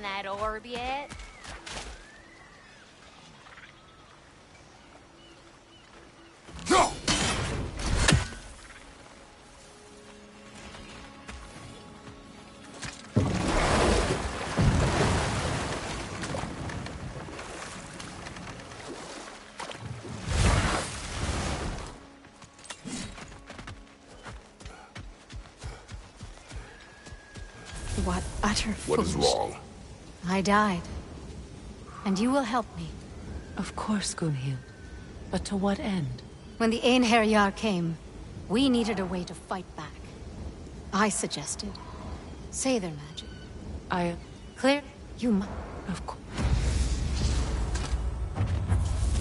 That orb yet? What utter foolish... What is wrong? I died. And you will help me. Of course, Gunhild. But to what end? When the Einherjar came, we needed a way to fight back. I suggested... say their magic. Clear? You must... Of course.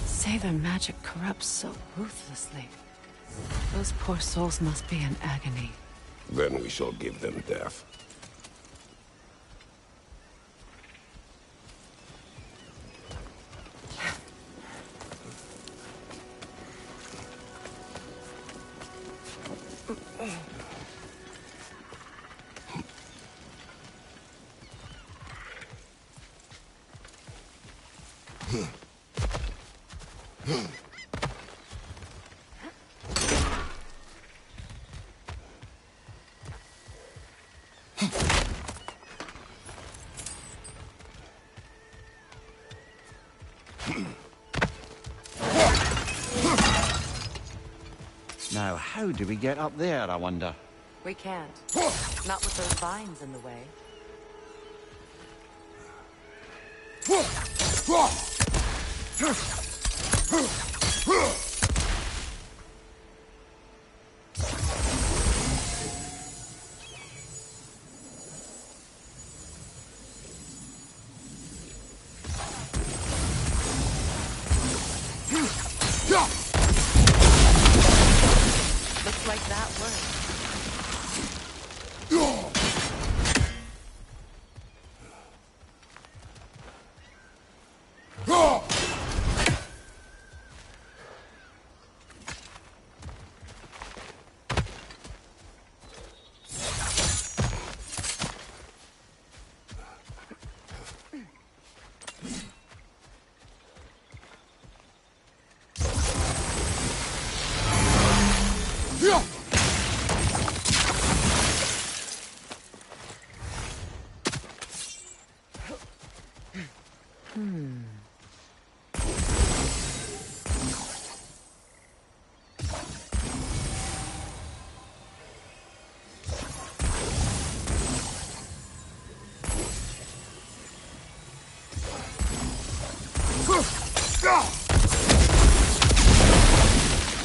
Say their magic corrupts so ruthlessly. Those poor souls must be in agony. Then we shall give them death. Now, how do we get up there, I wonder? We can't. Not with those vines in the way. Looks like that worked.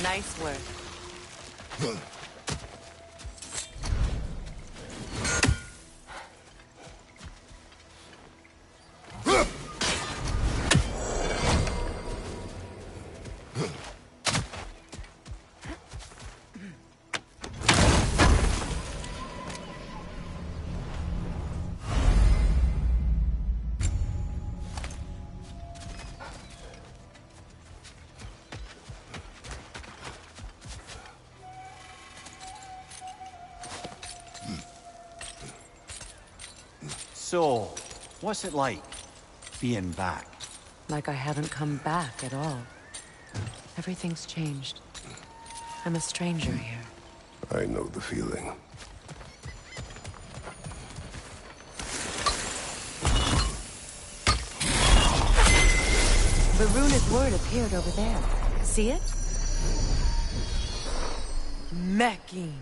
Nice work. So, what's it like, being back? Like I haven't come back at all. Everything's changed. I'm a stranger here. I know the feeling. The runic word appeared over there. See it? Mecking.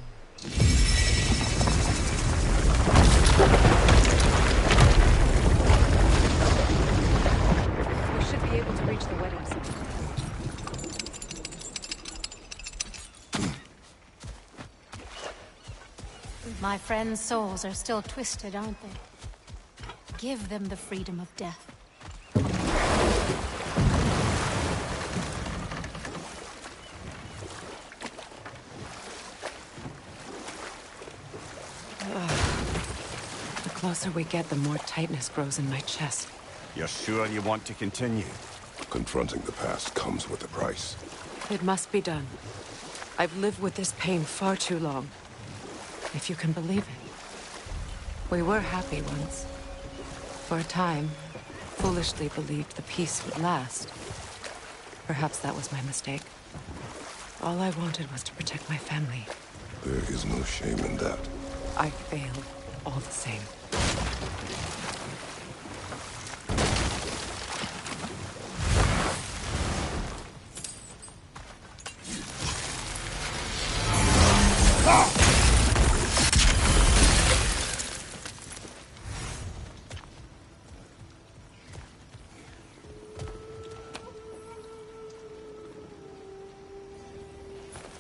We should be able to reach the wedding center. My friends' souls are still twisted, aren't they? Give them the freedom of death. The closer we get, the more tightness grows in my chest. You're sure you want to continue? Confronting the past comes with a price. It must be done. I've lived with this pain far too long. If you can believe it. We were happy once. For a time, foolishly believed the peace would last. Perhaps that was my mistake. All I wanted was to protect my family. There is no shame in that. I failed, all the same.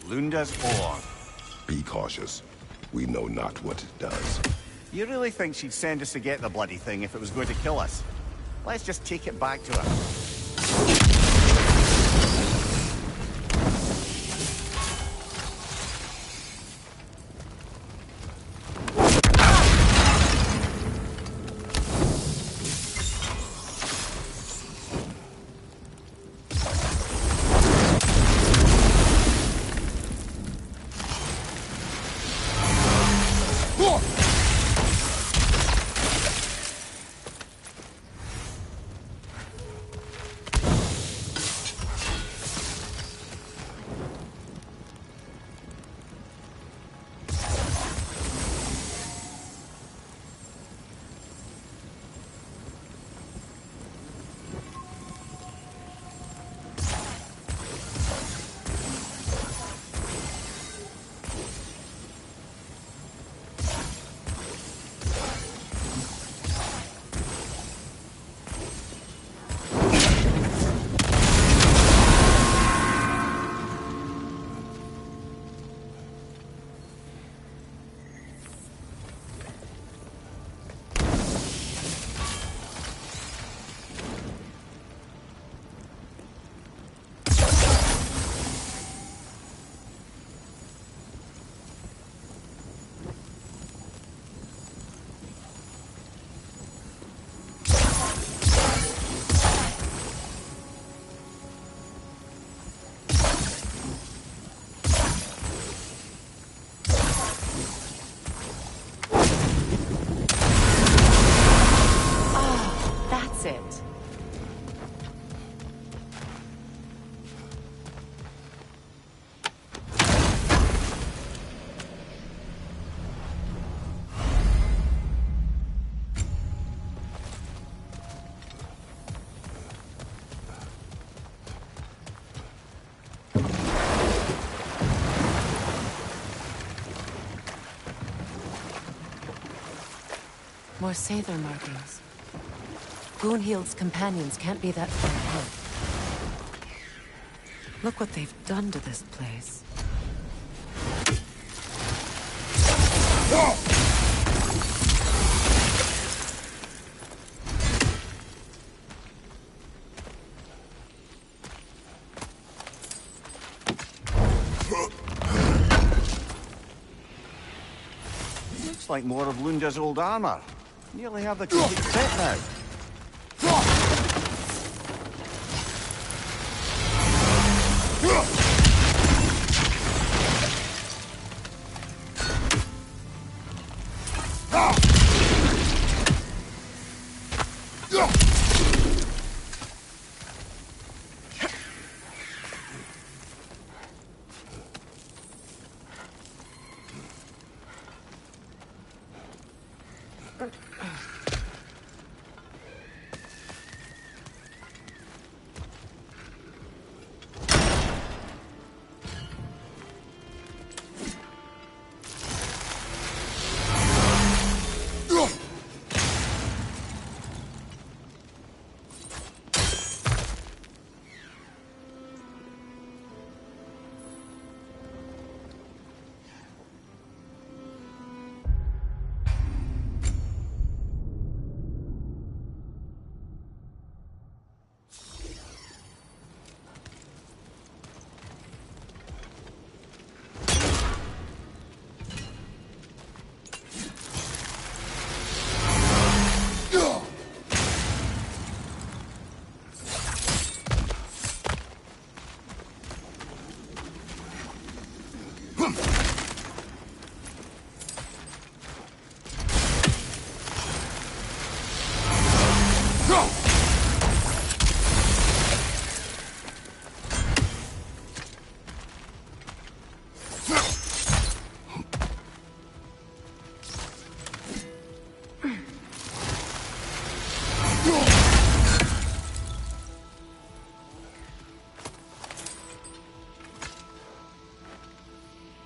Lunda's Ore. Be cautious. We know not what it does. You really think she'd send us to get the bloody thing if it was going to kill us? Let's just take it back to her. More Sather markings. Gunhild's companions can't be that far ahead. Look what they've done to this place. Looks like more of Lunda's old armor. Nearly have the complete set now.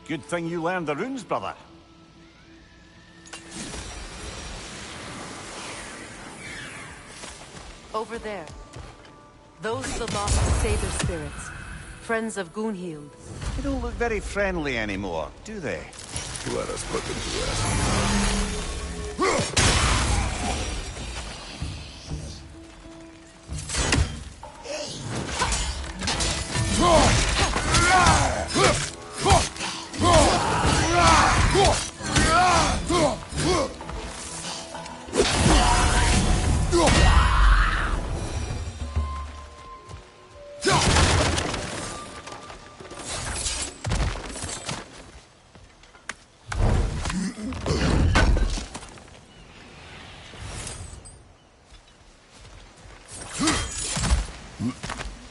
Good thing you learned the runes, brother. Over there. Those are the lost Saber spirits. Friends of Gunhild. They don't look very friendly anymore, do they? Let us put them to rest.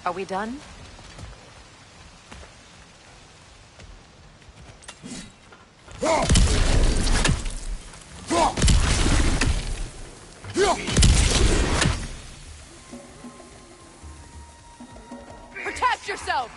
Are we done? Protect yourself!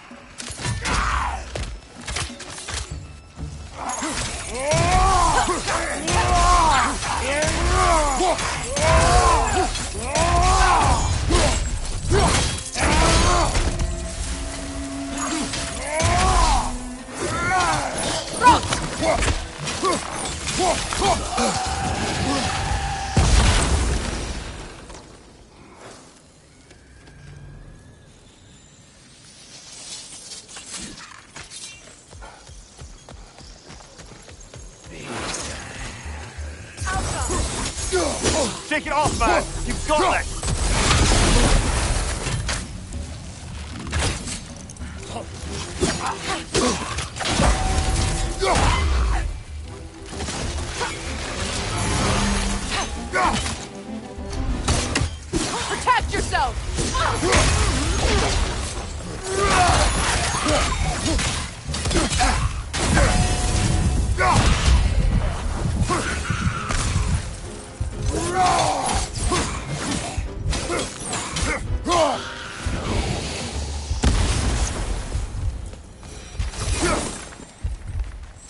Take it off, man! You've got this! Protect yourself!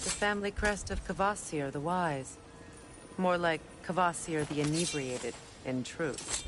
The family crest of Kvasir the Wise. More like Kvasir the Inebriated, in truth.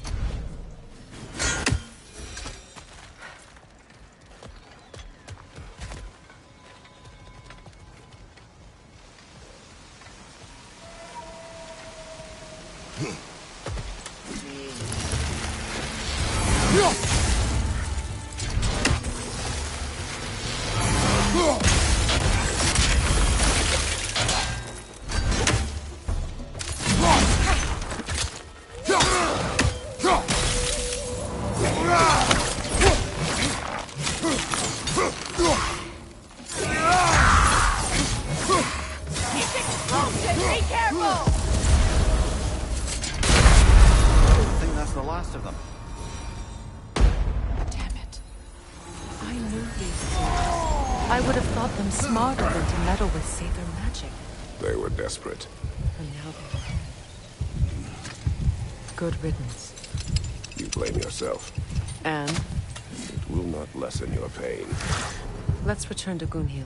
Be careful! I think that's the last of them. Damn it. I knew these things. I would have thought them smarter than to meddle with Saber magic. They were desperate. And now they're dead. Good riddance. You blame yourself. And It will not lessen your pain. let's return to Gunhild.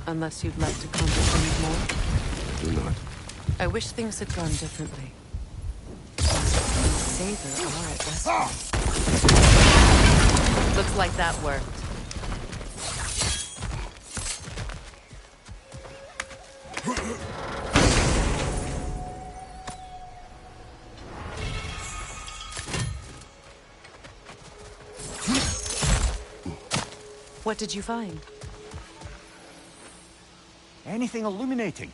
Unless you'd like to comprehend more. Do not. I wish things had gone differently. Saber are at rest. Looks like that worked. What did you find? Anything illuminating?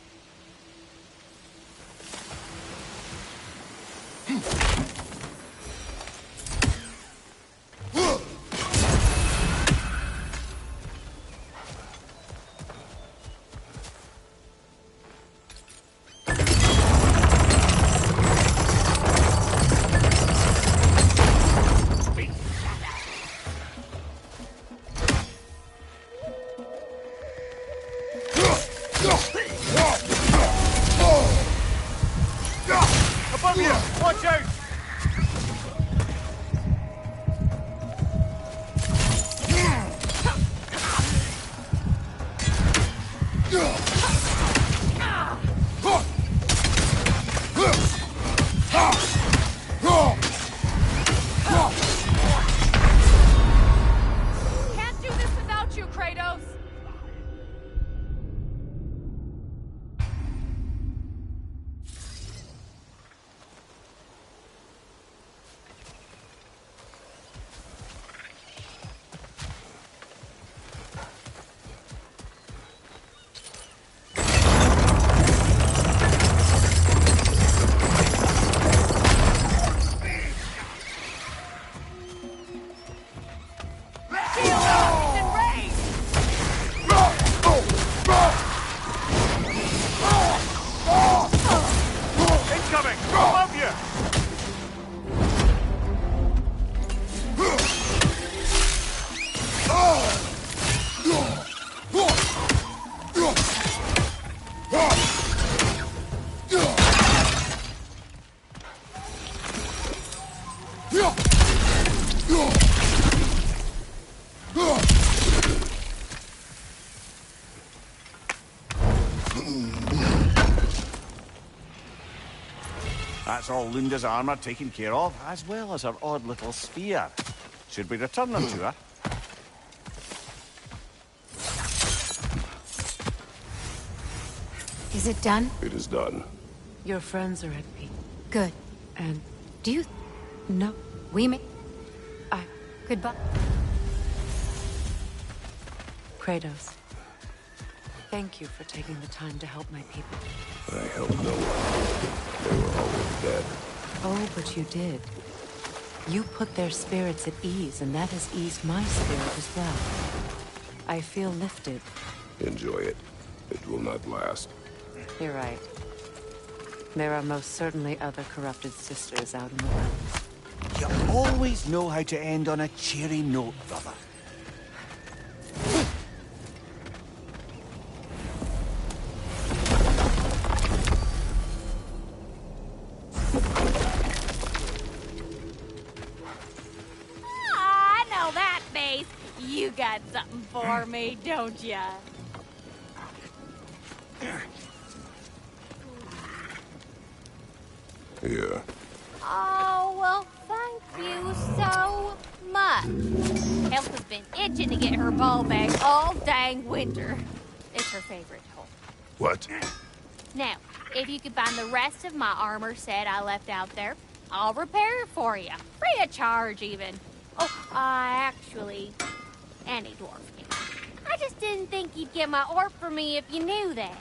That's all Lunda's armor taken care of, as well as her odd little spear. Should we return them to her? Is it done? It is done. Your friends are at peace. Good. And Do you... no, We may... I... Goodbye. Kratos. Thank you for taking the time to help my people. I helped no one. They were always dead. Oh, but you did. You put their spirits at ease, and that has eased my spirit as well. I feel lifted. Enjoy it. It will not last. You're right. There are most certainly other corrupted sisters out in the realms. You always know how to end on a cheery note, brother. I know that face. You got something for me, don't ya? Here. Oh, well, thank you so much. Elf has been itching to get her ball back all dang winter. It's her favorite hole. What? Now, if you could find the rest of my armor set I left out there, I'll repair it for you. Free of charge, even. Oh, actually, any dwarf can. I just didn't think you'd get my orb for me if you knew that.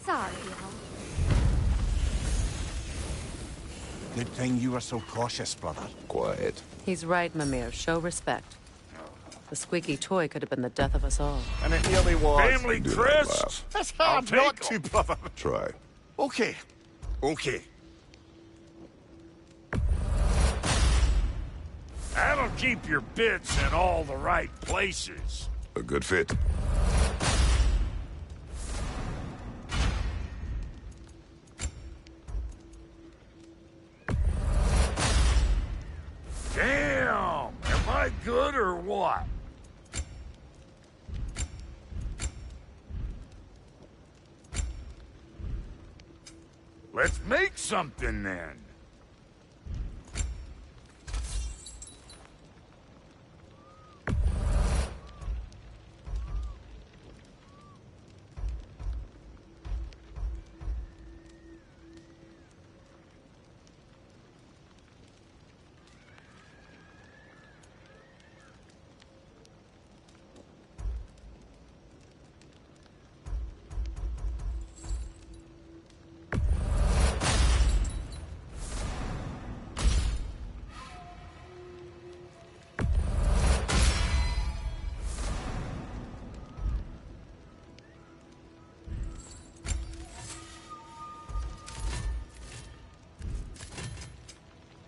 Sorry, y'all. Good thing you were so cautious, brother. Quiet. He's right, Mimir. Show respect. The squeaky toy could have been the death of us all. And it nearly was. Family Do not crest? laugh. That's I'll hard take not 'em. to, brother. Try. Okay. Okay. That'll keep your bits in all the right places. A good fit. Damn! Am I good or what? Let's make something then.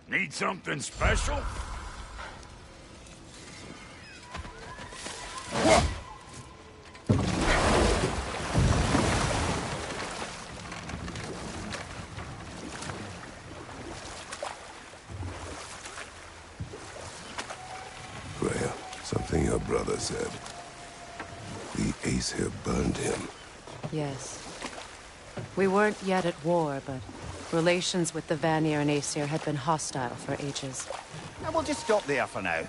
Need something special? Freya, something your brother said. The Aesir burned him. Yes. We weren't yet at war, but relations with the Vanir and Aesir had been hostile for ages. And we'll just stop there for now.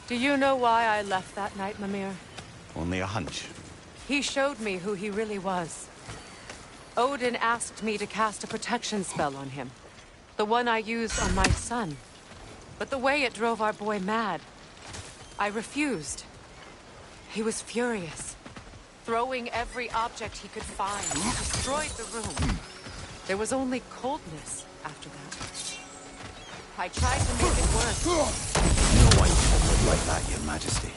Do you know why I left that night, Mimir? Only a hunch. He showed me who he really was. Odin asked me to cast a protection spell on him. The one I used on my son. But the way it drove our boy mad, I refused. He was furious, throwing every object he could find. He destroyed the room. There was only coldness after that. I tried to make it work. No one can live like that, Your Majesty.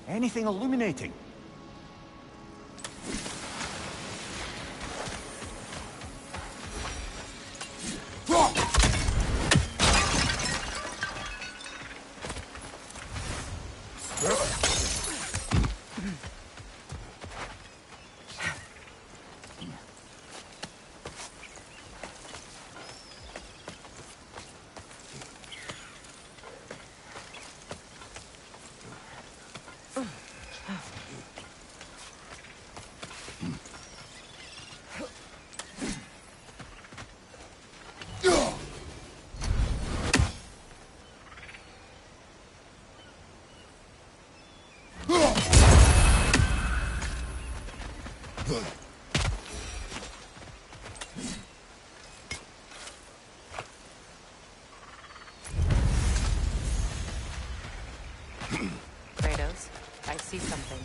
Anything illuminating? Kratos, I see something.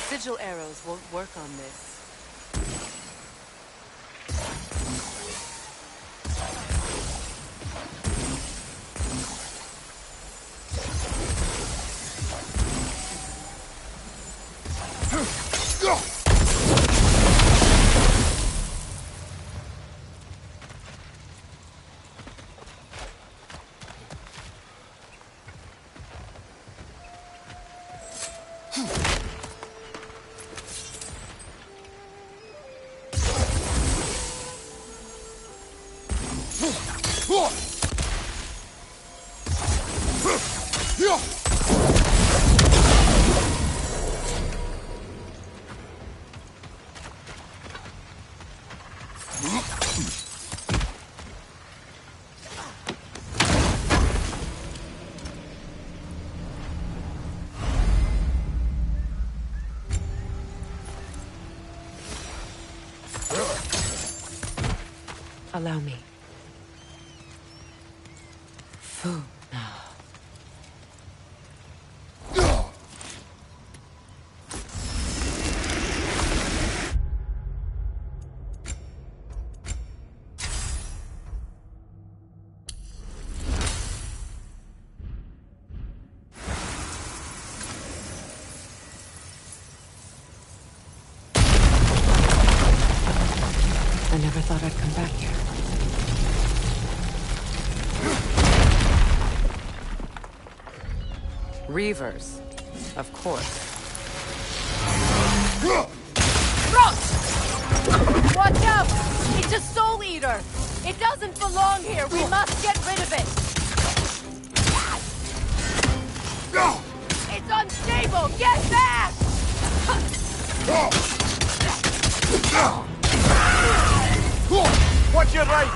Sigil arrows won't work on this. Allow me. Food now. never thought I'd come back here. Reavers, of course. Watch out! It's a soul eater! It doesn't belong here! We must get rid of it! It's unstable! Get back! Watch your right!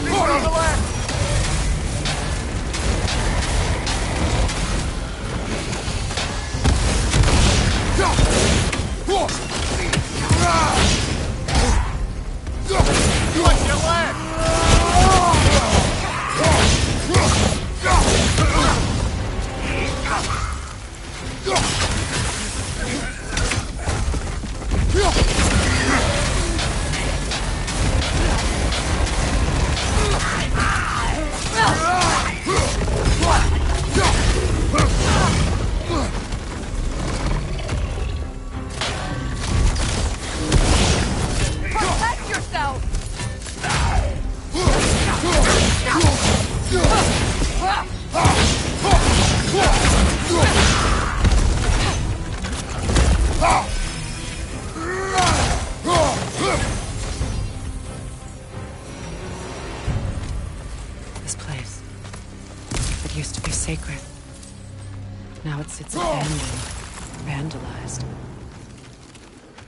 On the left! Watch your left! Protect yourself! This place. It used to be sacred. Now it sits abandoned, vandalized.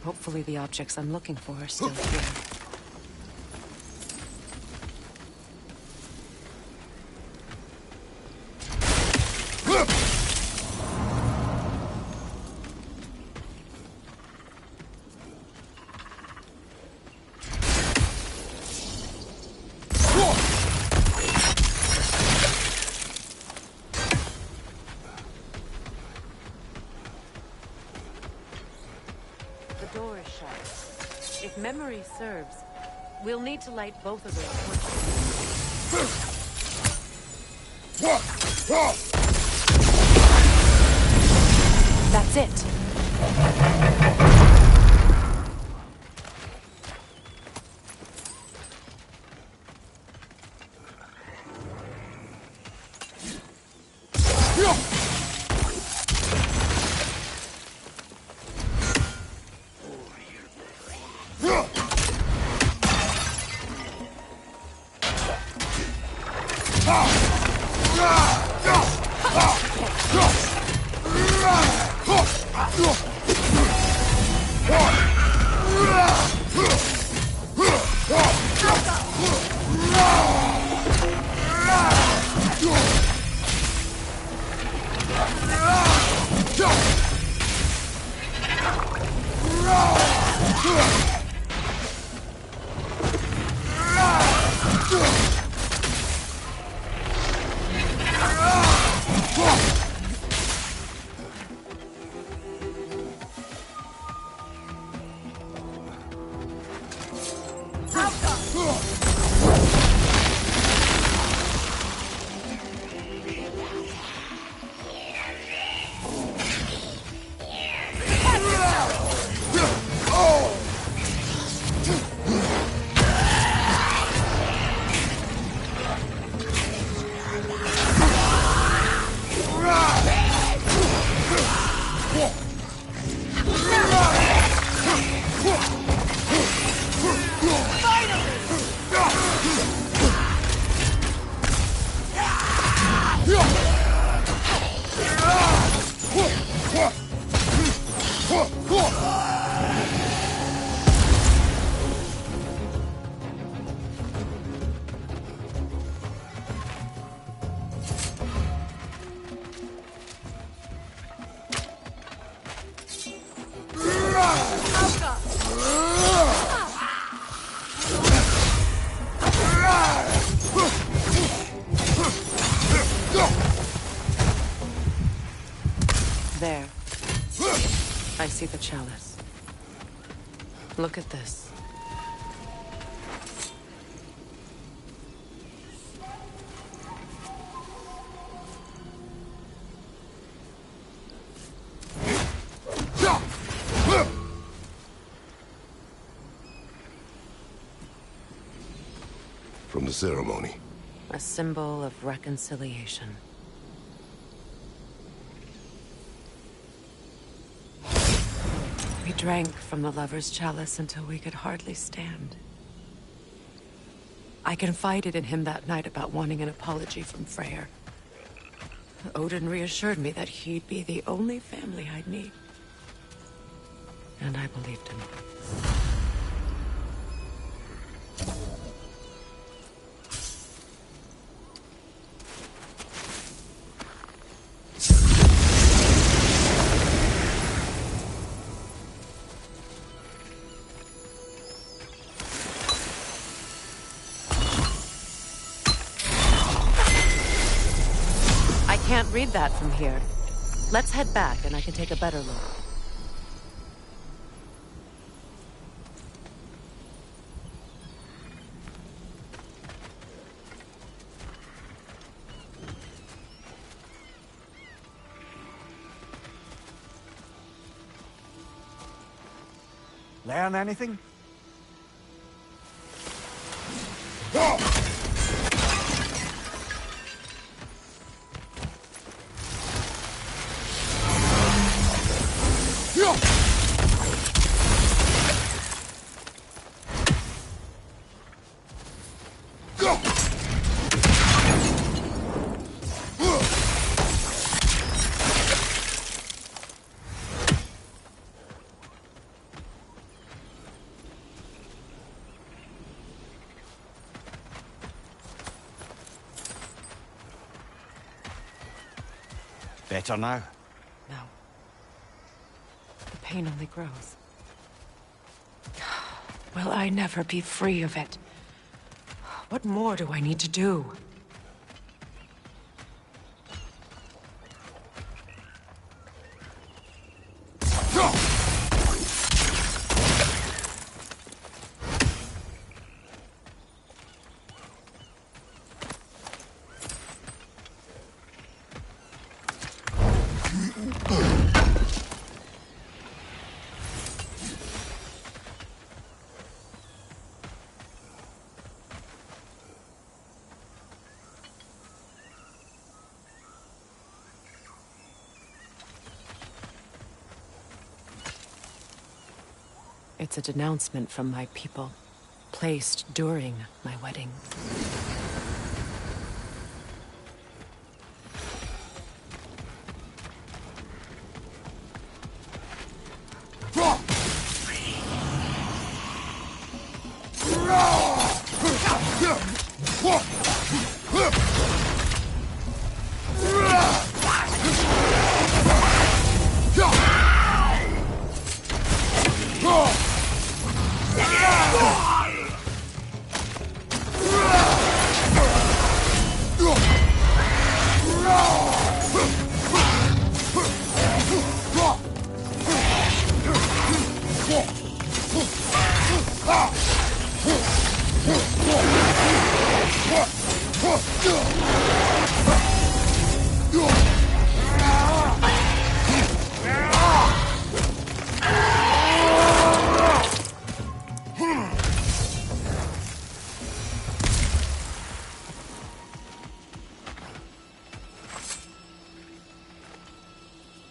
Hopefully the objects I'm looking for are still here. The door is shut. If memory serves, we'll need to light both of those torches. That's it. There. I see the chalice. Look at this. from the ceremony? A symbol of reconciliation. We drank from the lover's chalice until we could hardly stand. I confided in him that night about wanting an apology from Freyr. Odin reassured me that he'd be the only family I'd need. And I believed him. I can't read that from here. Let's head back and I can take a better look. Learn anything? Better now? No. The pain only grows. Will I never be free of it? What more do I need to do? It's a denouncement from my people, placed during my wedding.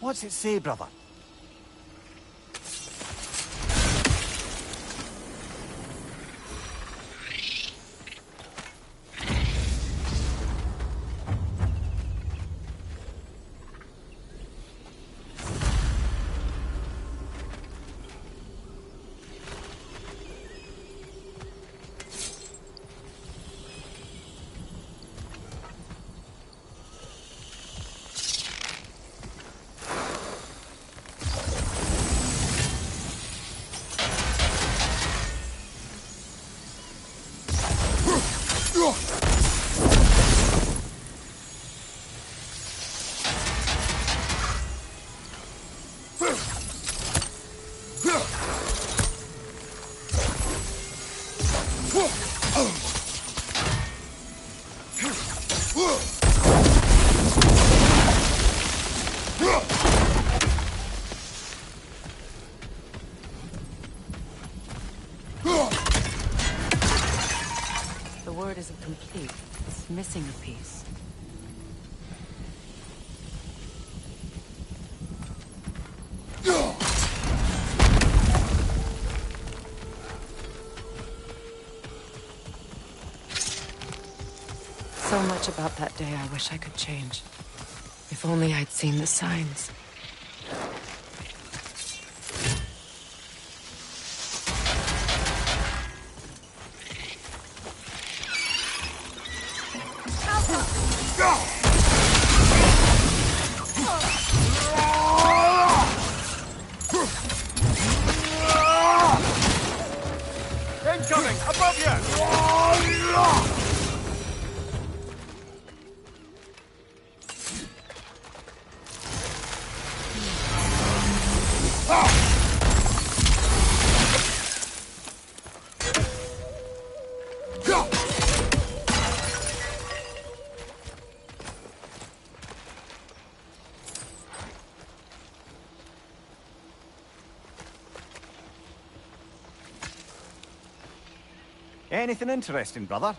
What's it say, brother? word isn't complete. It's missing a piece. So much about that day I wish I could change. If only I'd seen the signs. Incoming! Above you! Anything interesting, brother?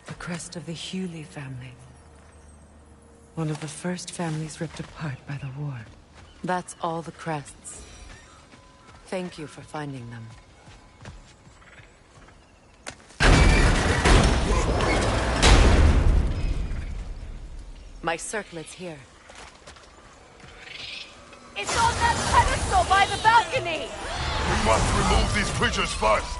The crest of the Hewley family. One of the first families ripped apart by the war. That's all the crests. Thank you for finding them. My circlet's here. It's on that pedestal by the balcony! We must remove these creatures first.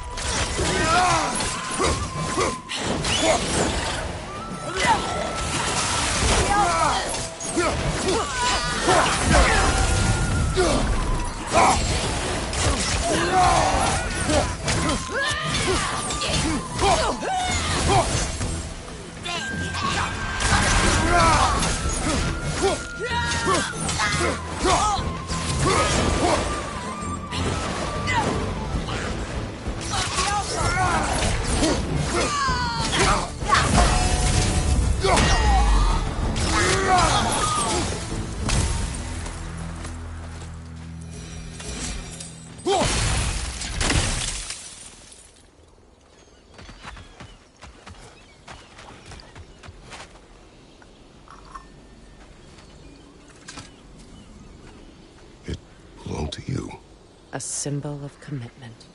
It belonged to you. A symbol of commitment.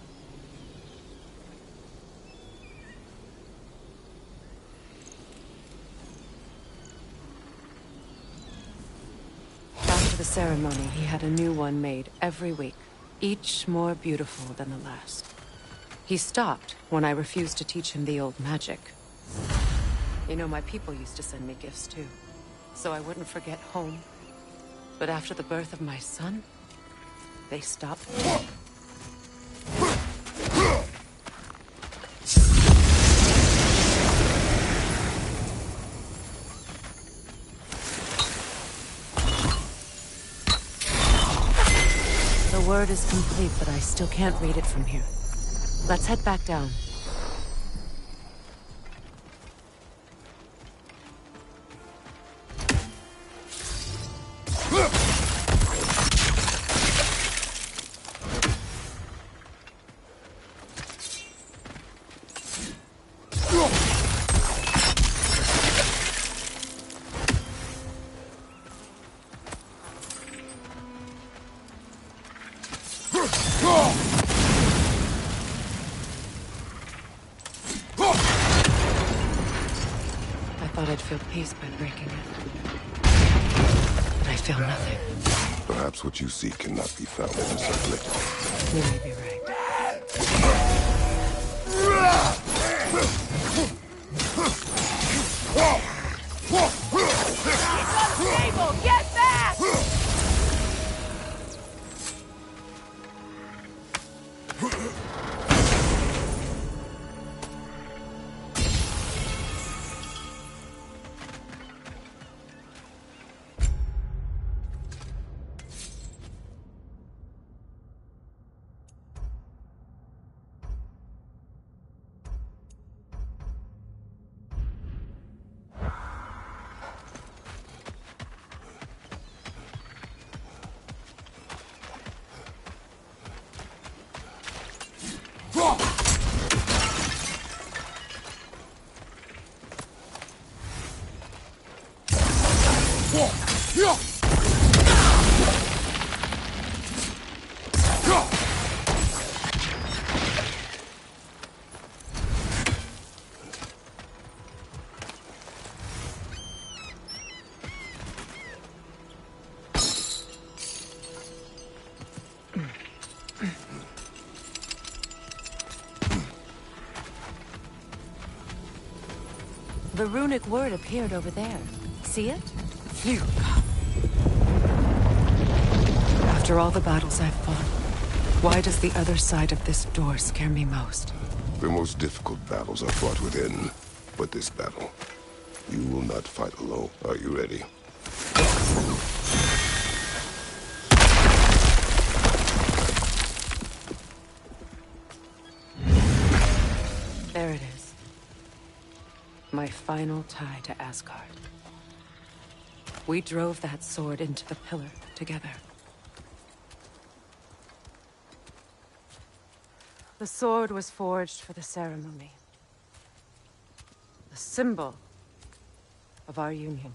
After the ceremony, he had a new one made every week, each more beautiful than the last. He stopped when I refused to teach him the old magic. You know, my people used to send me gifts too, so I wouldn't forget home. But after the birth of my son, they stopped. The word is complete, but I still can't read it from here. Let's head back down. I'd feel peace by breaking it. But I feel nothing. Perhaps what you seek cannot be found in the circlet. You may be right. Stable, get back! The runic word appeared over there. See it? Phew. After all the battles I've fought, why does the other side of this door scare me most? The most difficult battles are fought within. But this battle, you will not fight alone. Are you ready? There it is. My final tie to Asgard. We drove that sword into the pillar together. The sword was forged for the ceremony. The symbol of our union.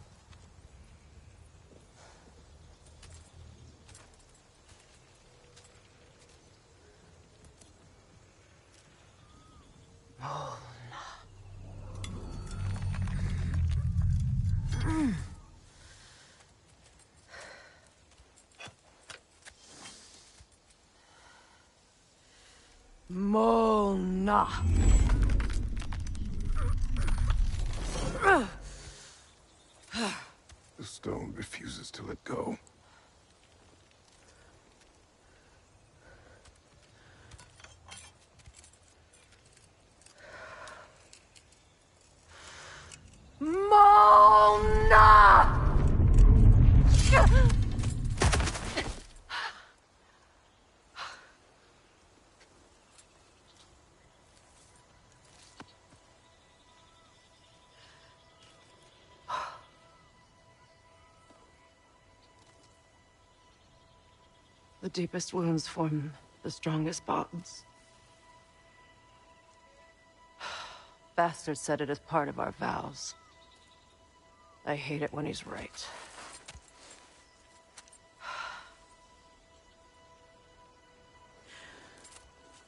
Mona. The stone refuses to let go. Mona! The deepest wounds form the strongest bonds. Bastard said it as part of our vows. I hate it when he's right.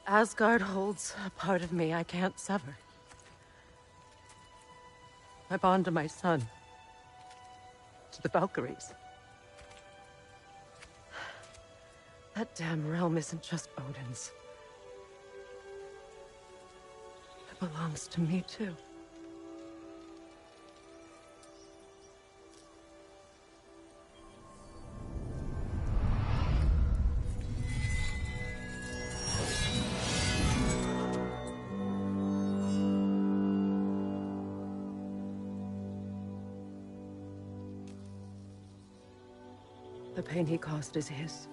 Asgard holds a part of me I can't sever. I bond to my son. To the Valkyries. That damn realm isn't just Odin's. It belongs to me, too. The pain he caused is his.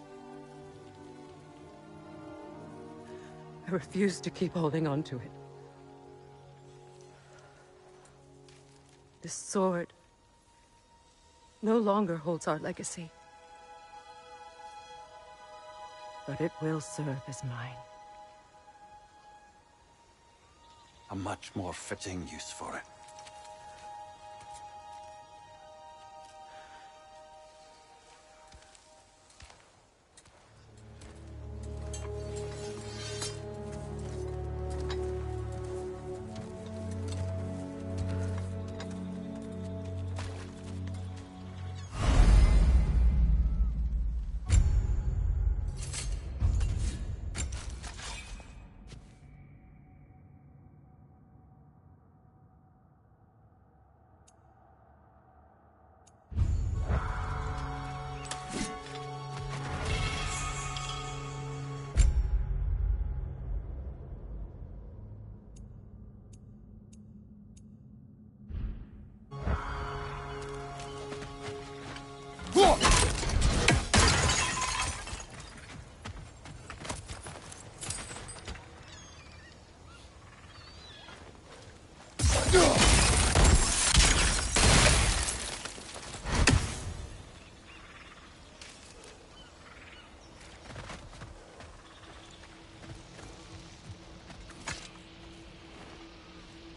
I refuse to keep holding on to it. This sword no longer holds our legacy. But it will serve as mine. A much more fitting use for it.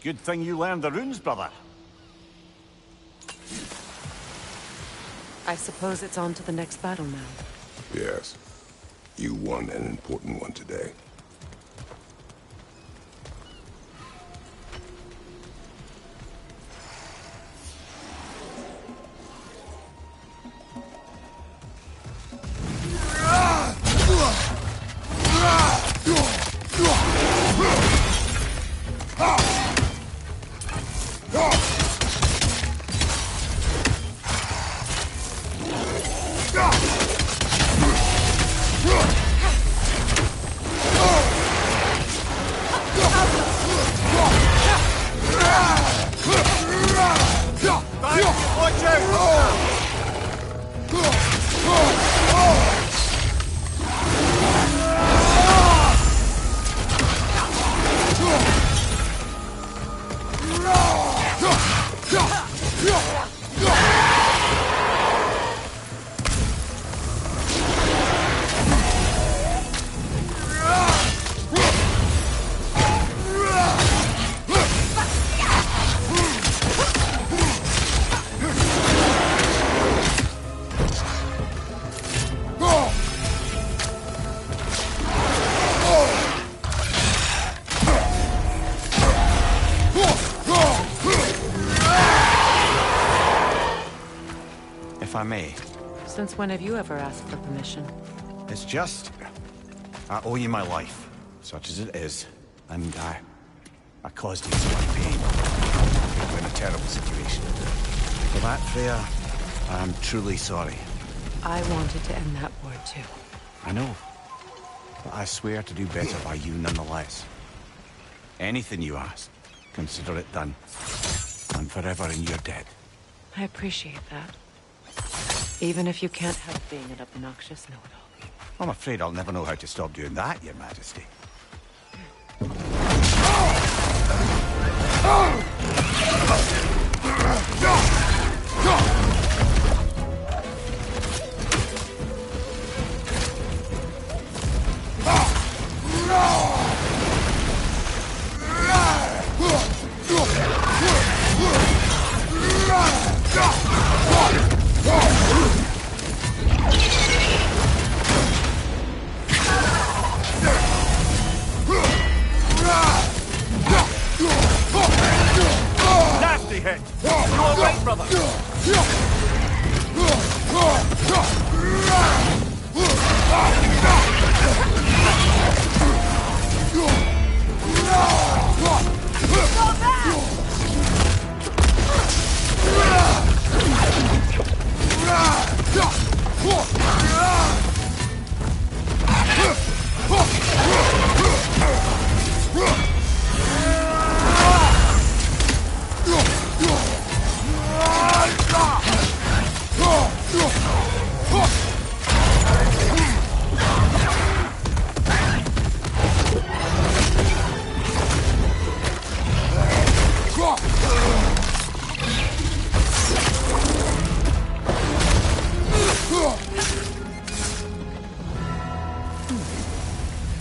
Good thing you learned the runes, brother. I suppose it's on to the next battle now. Yes. You won an important one today. If I may. Since when have you ever asked for permission? It's just... I owe you my life, such as it is. And I caused you so much pain. You're in a terrible situation. For that, Freya, I'm truly sorry. I wanted to end that war too. I know. But I swear to do better by you nonetheless. Anything you ask, consider it done. And forever in your debt. I appreciate that. Even if you can't help being an obnoxious know-it-all. I'm afraid I'll never know how to stop doing that, Your Majesty. Nasty hit! You all right, brother?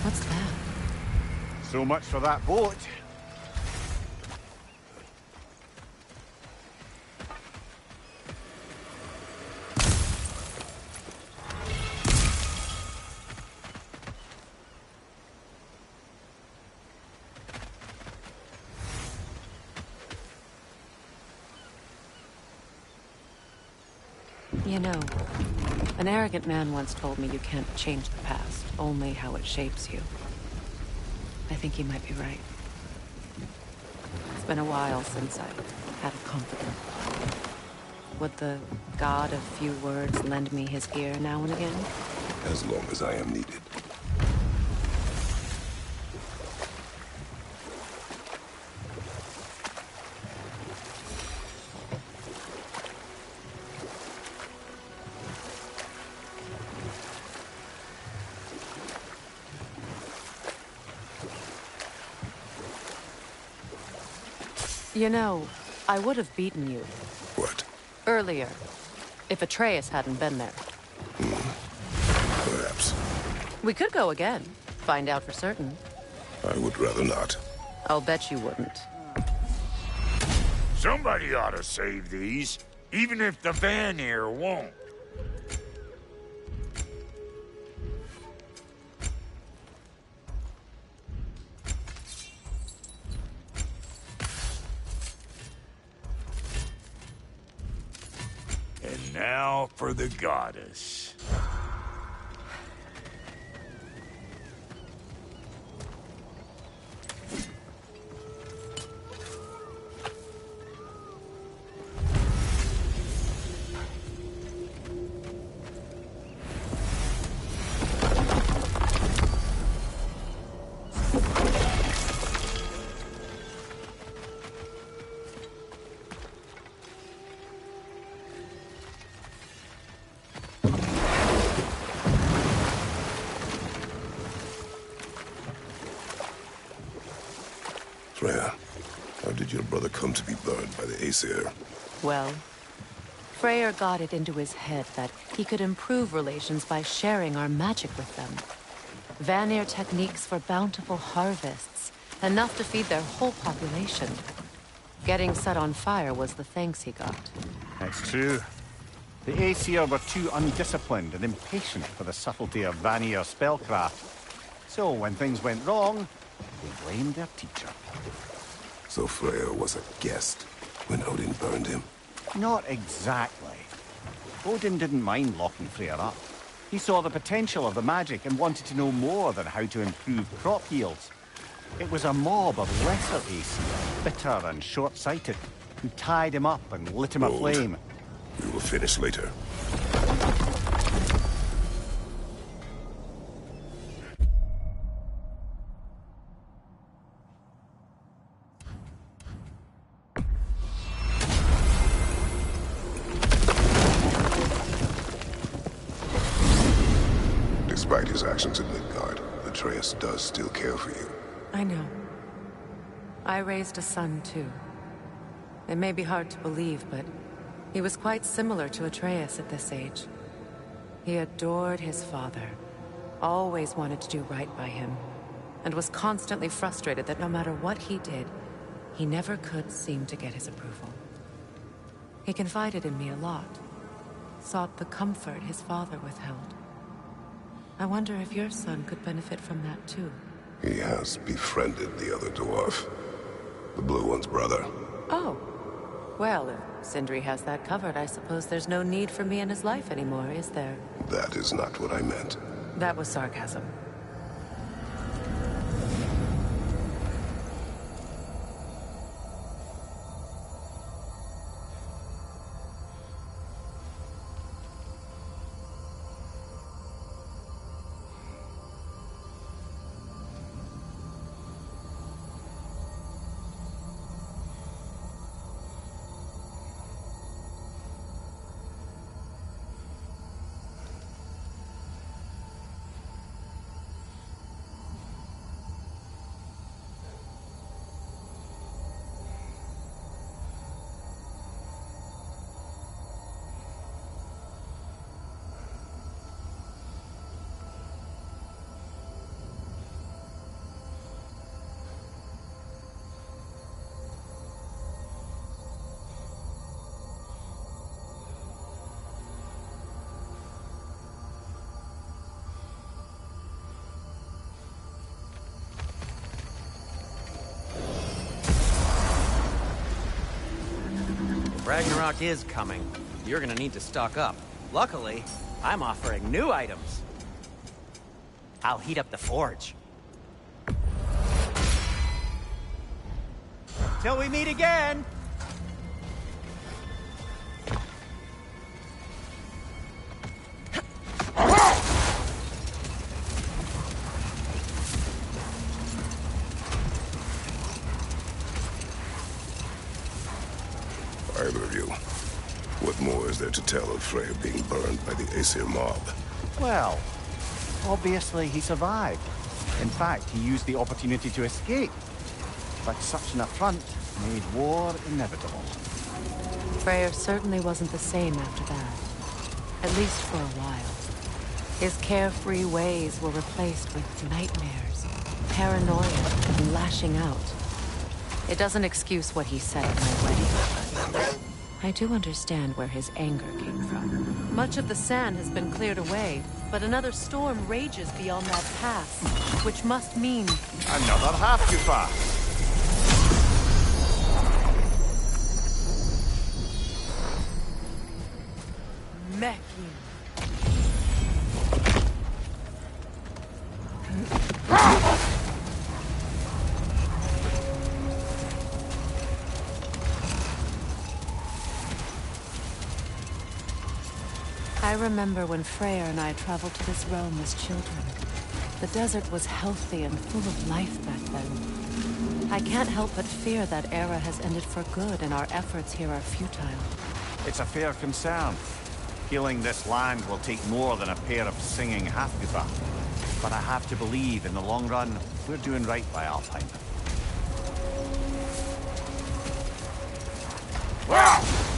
What's that? So much for that boat. You know, an arrogant man once told me you can't change the past, only how it shapes you. I think he might be right. It's been a while since I had a confidant. Would the god of few words lend me his ear now and again? As long as I am needed. You know, I would have beaten you. What? Earlier, if Atreus hadn't been there. Perhaps. We could go again, find out for certain. I would rather not. I'll bet you wouldn't. Somebody ought to save these, even if the Vanir won't. Now for the goddess. Freya, how did your brother come to be burned by the Aesir? Well, Freyr got it into his head that he could improve relations by sharing our magic with them. Vanir techniques for bountiful harvests, enough to feed their whole population. Getting set on fire was the thanks he got. It's true. The Aesir were too undisciplined and impatient for the subtlety of Vanir spellcraft. So when things went wrong, they blamed their teacher. So Freya was a guest when Odin burned him? Not exactly. Odin didn't mind locking Freyr up. He saw the potential of the magic and wanted to know more than how to improve crop yields. It was a mob of lesser Aesir, bitter and short-sighted, who tied him up and lit him aflame. We will finish later. Despite his actions in Midgard, Atreus does still care for you. I know. I raised a son, too. It may be hard to believe, but he was quite similar to Atreus at this age. He adored his father, always wanted to do right by him, and was constantly frustrated that no matter what he did, he never could seem to get his approval. He confided in me a lot, sought the comfort his father withheld. I wonder if your son could benefit from that, too. He has befriended the other dwarf. The blue one's brother. Oh. Well, if Sindri has that covered, I suppose there's no need for me in his life anymore, is there? That is not what I meant. That was sarcasm. Ragnarok is coming. You're gonna need to stock up. Luckily, I'm offering new items. I'll heat up the forge. Till we meet again! Either of you, what more is there to tell of Freya being burned by the Aesir mob? Well, obviously he survived. In fact, he used the opportunity to escape. But such an affront made war inevitable. Freyr certainly wasn't the same after that. At least for a while. His carefree ways were replaced with nightmares, paranoia, and lashing out. It doesn't excuse what he said at my wedding, but I do understand where his anger came from. Much of the sand has been cleared away, but another storm rages beyond that pass, which must mean... Another half-Gufa! Meki. I remember when Freyr and I traveled to this realm as children. The desert was healthy and full of life back then. I can't help but fear that era has ended for good and our efforts here are futile. It's a fair concern. Healing this land will take more than a pair of singing Halfgrifa. But I have to believe, in the long run, we're doing right by Alfheim.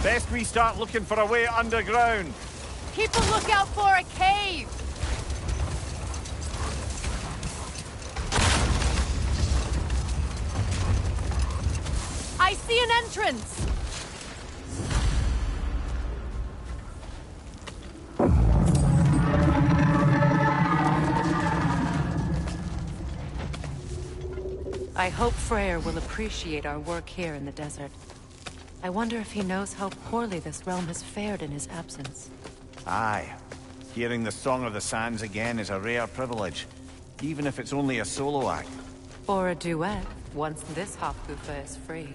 Best we start looking for a way underground. Keep a lookout for a cave! I see an entrance! I hope Freyr will appreciate our work here in the desert. I wonder if he knows how poorly this realm has fared in his absence. Aye. Hearing the Song of the Sands again is a rare privilege, even if it's only a solo act. Or a duet, once this Hofgufa is free.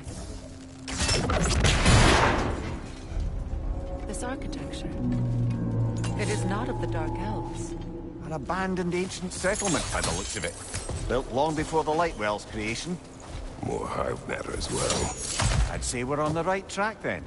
This architecture. It is not of the Dark Elves. An abandoned ancient settlement by the looks of it. Built long before the Lightwell's creation. More hive matter as well. I'd say we're on the right track then.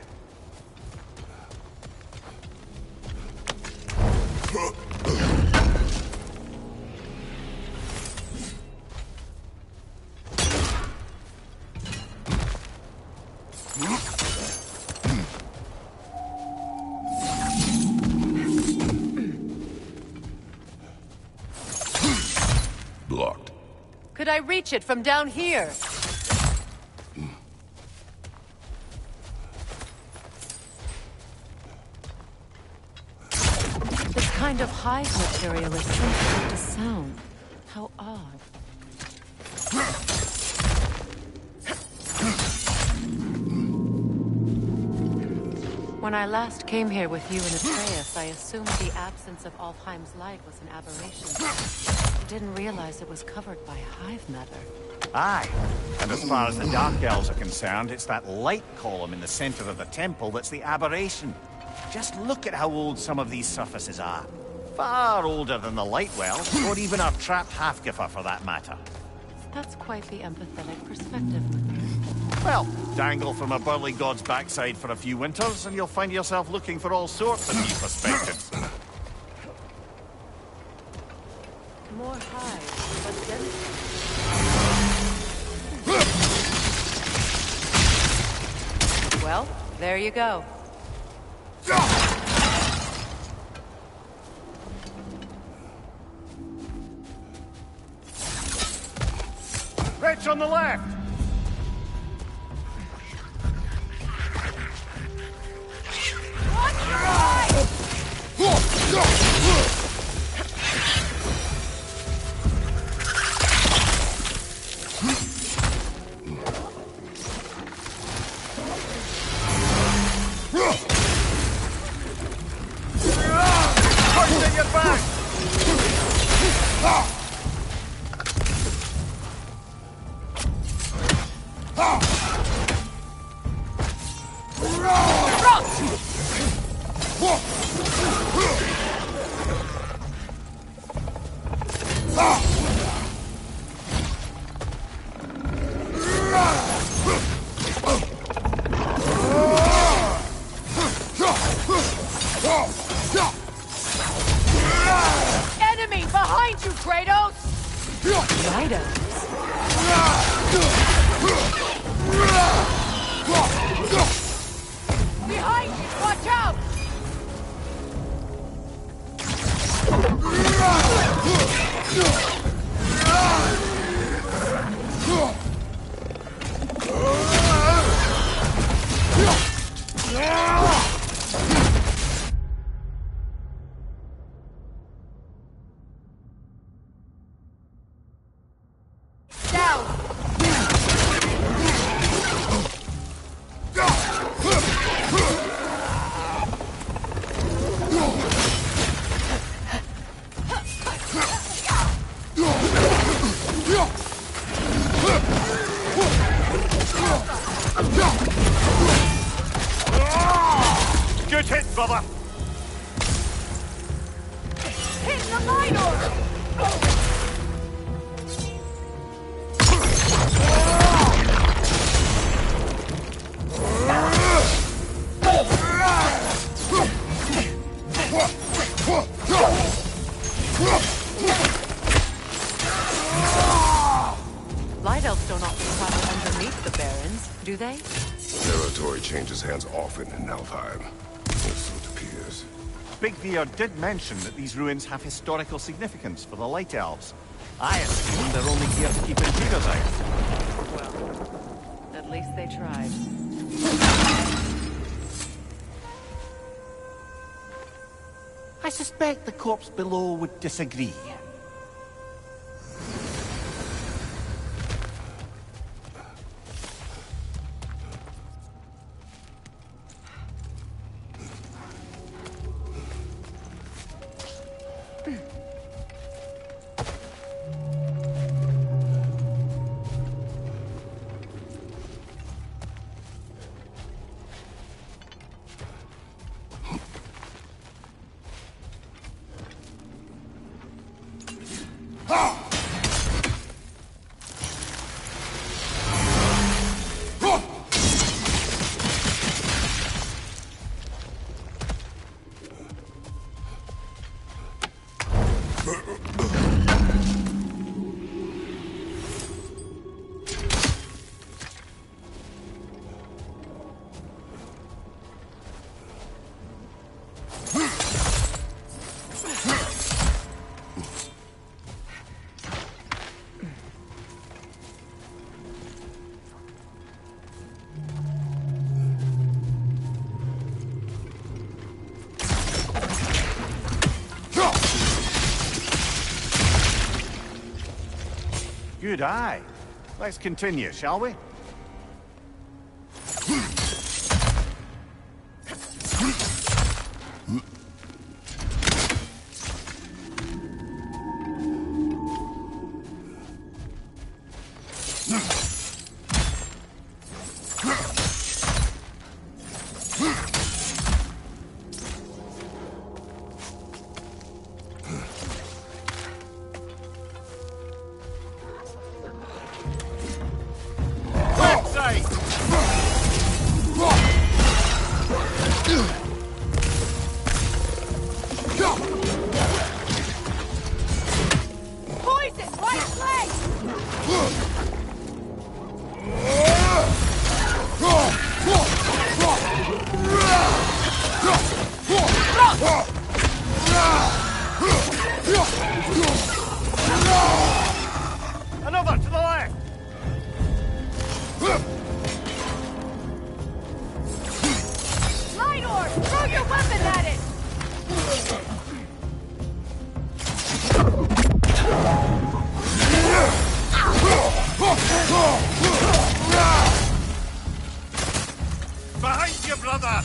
Blocked. Could I reach it from down here? This kind of hive material is sensitive to sound. How odd. When I last came here with you and Atreus, I assumed the absence of Alfheim's light was an aberration. I didn't realize it was covered by hive matter. Aye. And as far as the Dark Elves are concerned, it's that light column in the center of the temple that's the aberration. Just look at how old some of these surfaces are. Far older than the Lightwell, or even our trapped Halfgifer for that matter. That's quite the empathetic perspective. Well, dangle from a burly god's backside for a few winters, and you'll find yourself looking for all sorts of new perspectives. More hive, but denser. Well, there you go. Wretch on the left! Enemy behind you, Kratos! Behind you! Watch out! Good hit, brother! Hit the minor! Light elves don't often travel underneath the barons, do they? Territory changes hands often in Alfheim. Or so it appears. Big Veer did mention that these ruins have historical significance for the Light Elves. I assume they're only here to keep intruders out. Well, at least they tried. I suspect the corpse below would disagree. Good eye. Let's continue, shall we? Another to the left! Lidor, throw your weapon at it! Behind you, brother!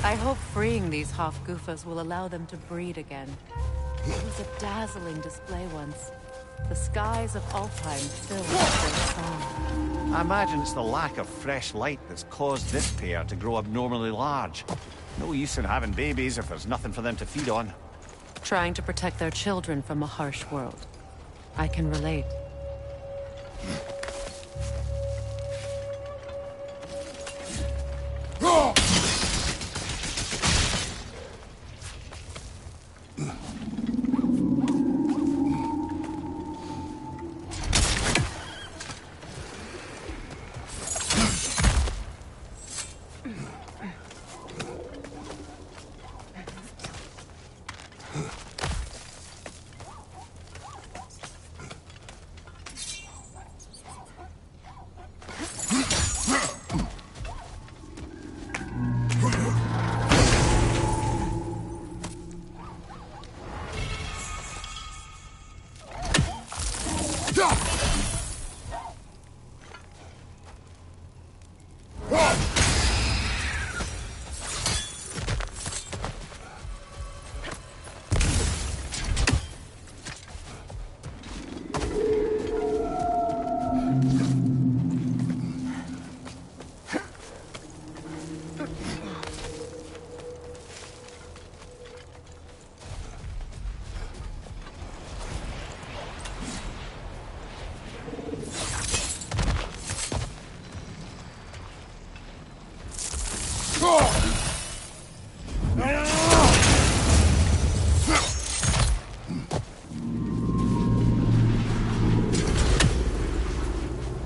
I hope freeing these half-goofers will allow them to breed again. It was a dazzling display once. The skies of Alfheim filled with their song. I imagine it's the lack of fresh light that's caused this pair to grow abnormally large. No use in having babies if there's nothing for them to feed on. Trying to protect their children from a harsh world. I can relate.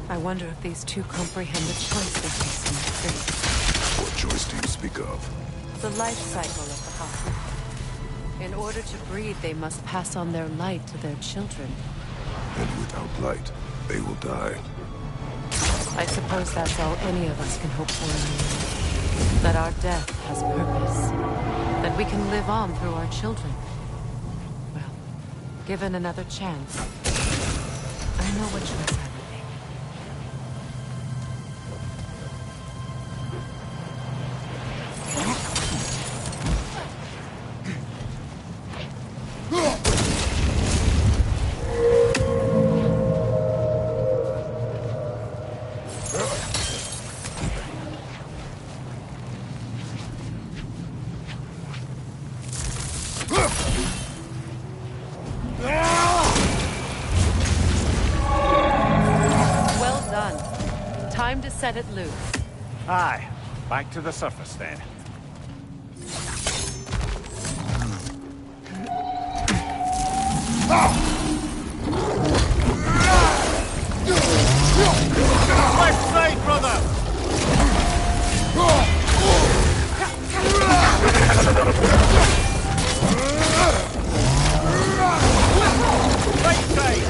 I wonder if these two comprehend the choice they're facing in fate. What choice do you speak of? The life cycle of the Haku. In order to breed, they must pass on their light to their children. And without light, they will die. I suppose that's all any of us can hope for in the end. That our death has purpose. That we can live on through our children. Well, given another chance, I know what choice I would make. Time to set it loose. Aye. Back to the surface then. Left side, brother! Right side!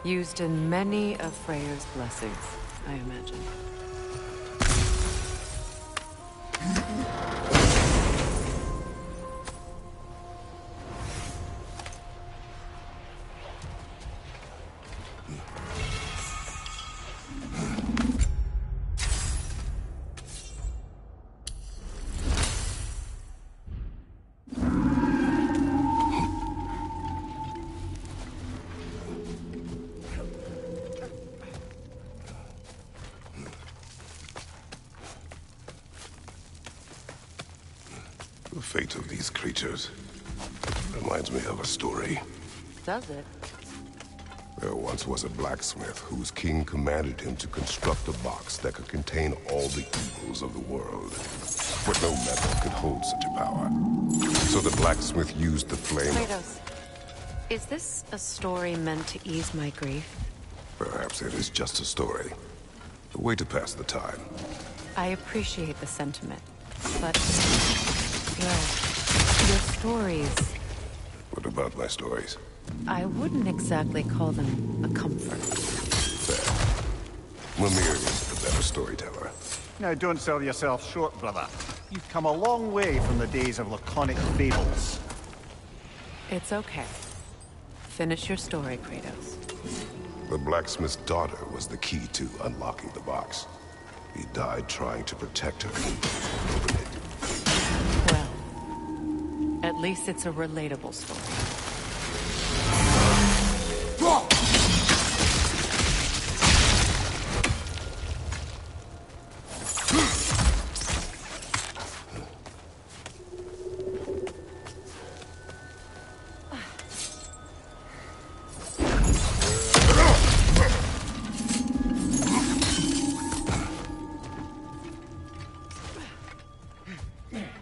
Used in many of Freyr's blessings, I imagine. The fate of these creatures reminds me of a story. Does it? There once was a blacksmith whose king commanded him to construct a box that could contain all the evils of the world. But no metal could hold such a power. So the blacksmith used the flame. Kratos, Is this a story meant to ease my grief? Perhaps it is just a story. A way to pass the time. I appreciate the sentiment, but... well, your stories... What about my stories? I wouldn't exactly call them a comfort. Fair. Mimir is the better storyteller. Now, don't sell yourself short, brother. You've come a long way from the days of laconic fables. It's okay. Finish your story, Kratos. The blacksmith's daughter was the key to unlocking the box. He died trying to protect her and open it. Well, at least it's a relatable story.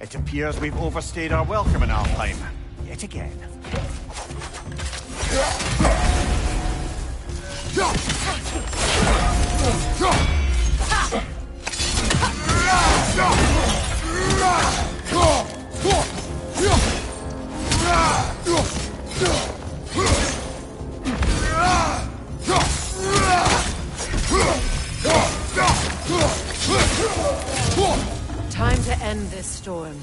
It appears we've overstayed our welcome in Alfheim. Yet again. Time to end this storm.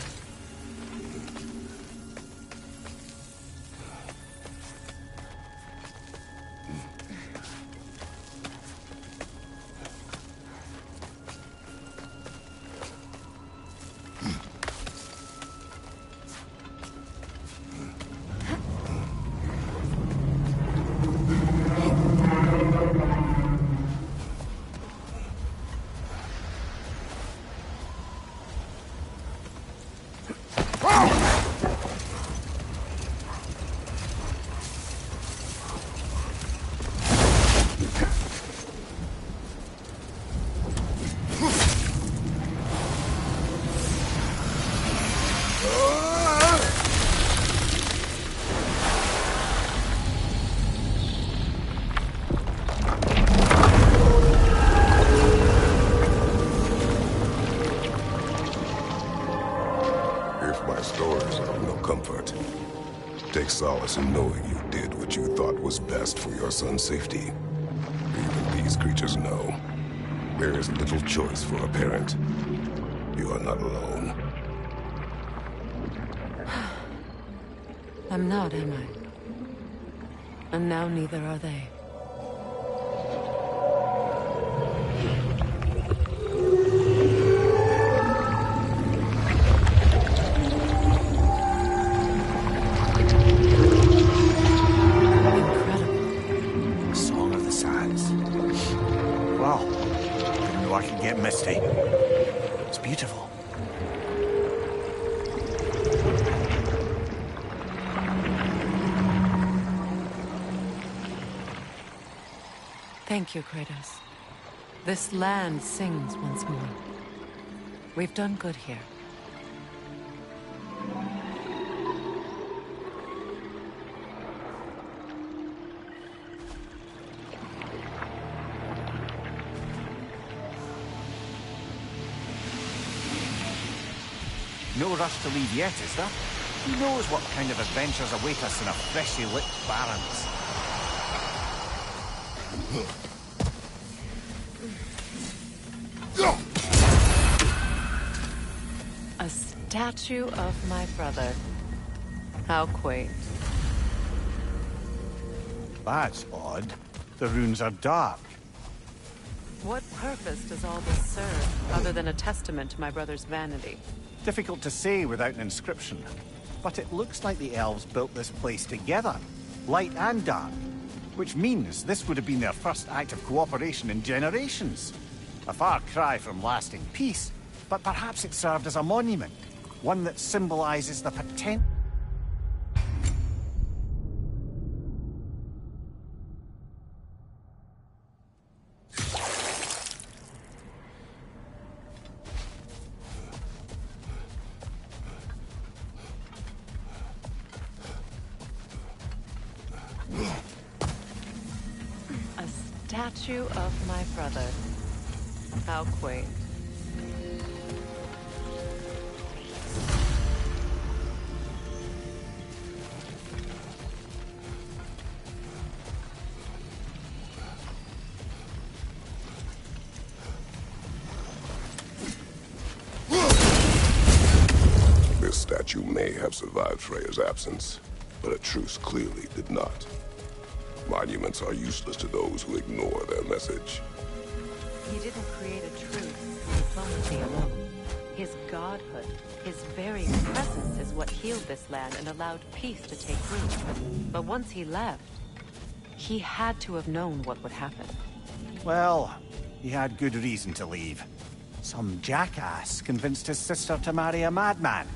Take solace in knowing you did what you thought was best for your son's safety. Even these creatures know. There is little choice for a parent. You are not alone. I'm not, am I? And now neither are they. It's beautiful. Thank you, Kratos. This land sings once more. We've done good here. No rush to leave yet, is there? Who knows what kind of adventures await us in our freshly lit barrens? A statue of my brother. How quaint. That's odd. The runes are dark. What purpose does all this serve, other than a testament to my brother's vanity? Difficult to say without an inscription. But it looks like the elves built this place together, light and dark. Which means this would have been their first act of cooperation in generations. A far cry from lasting peace, but perhaps it served as a monument. One that symbolizes the potential. statue of my brother. How quaint. This statue may have survived Freya's absence, but a truce clearly did not. Monuments are useless to those who ignore their message. He didn't create a truth through diplomacy alone. His godhood, his very presence is what healed this land and allowed peace to take root. But once he left, he had to have known what would happen. Well, he had good reason to leave. Some jackass convinced his sister to marry a madman.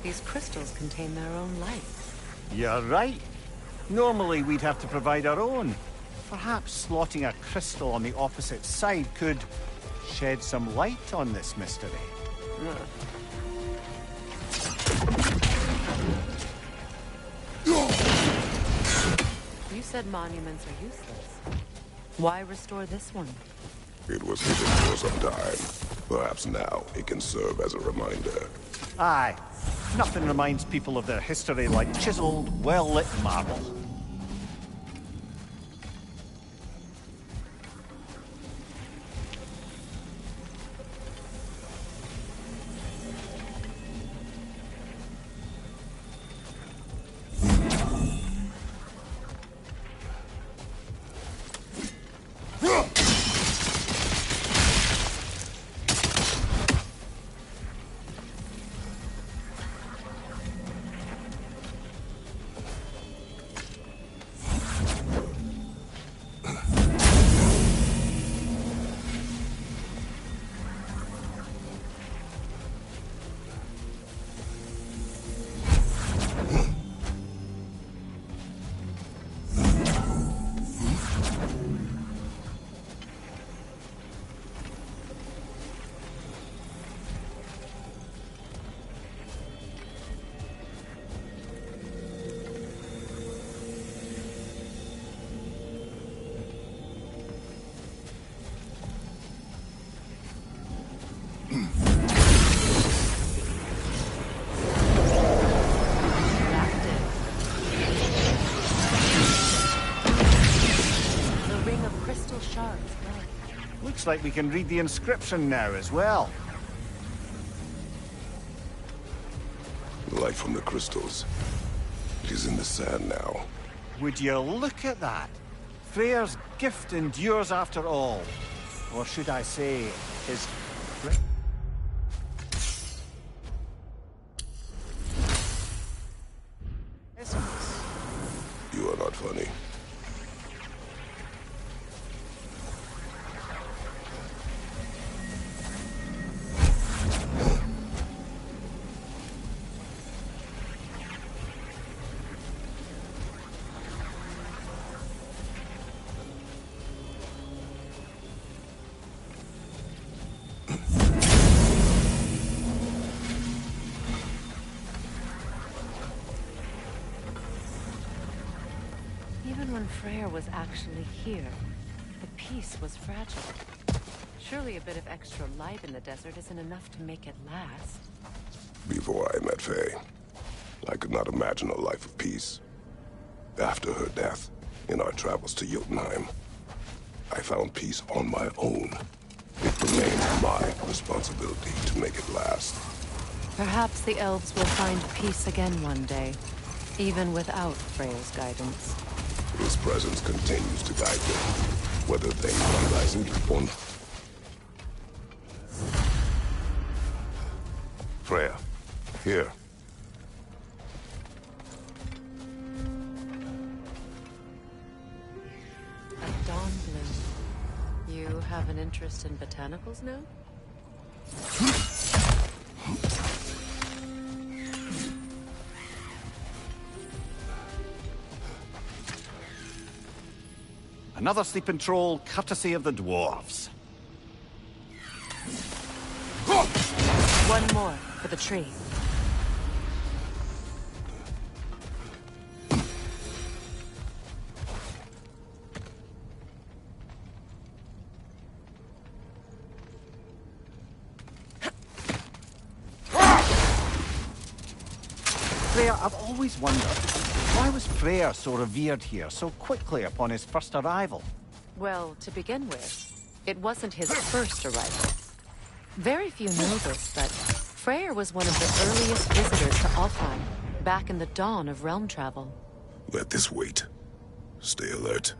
These crystals contain their own light. You're right. Normally we'd have to provide our own. Perhaps slotting a crystal on the opposite side could shed some light on this mystery. You said monuments are useless. Why restore this one? It was hidden for some time. Perhaps now it can serve as a reminder. Aye. Nothing reminds people of their history like chiseled, well-lit marble. Looks like we can read the inscription now as well. Light from the crystals. It is in the sand now. Would you look at that? Freyr's gift endures after all. Or should I say, his... You are not funny. When Freyr was actually here, the peace was fragile. Surely a bit of extra light in the desert isn't enough to make it last. Before I met Faye, I could not imagine a life of peace. After her death, in our travels to Jotunheim, I found peace on my own. It remains my responsibility to make it last. Perhaps the elves will find peace again one day, even without Freyr's guidance. His presence continues to guide them, whether they realize it or not. Freya, here. A dawn bloom. You have an interest in botanicals now? Another sleeping troll, courtesy of the dwarves. One more for the tree. Freya, I've always wondered, why was Freyr so revered here so quickly upon his first arrival? Well, to begin with, it wasn't his first arrival. Very few know this, but Freyr was one of the earliest visitors to Alfheim, back in the dawn of realm travel. Let this wait. Stay alert.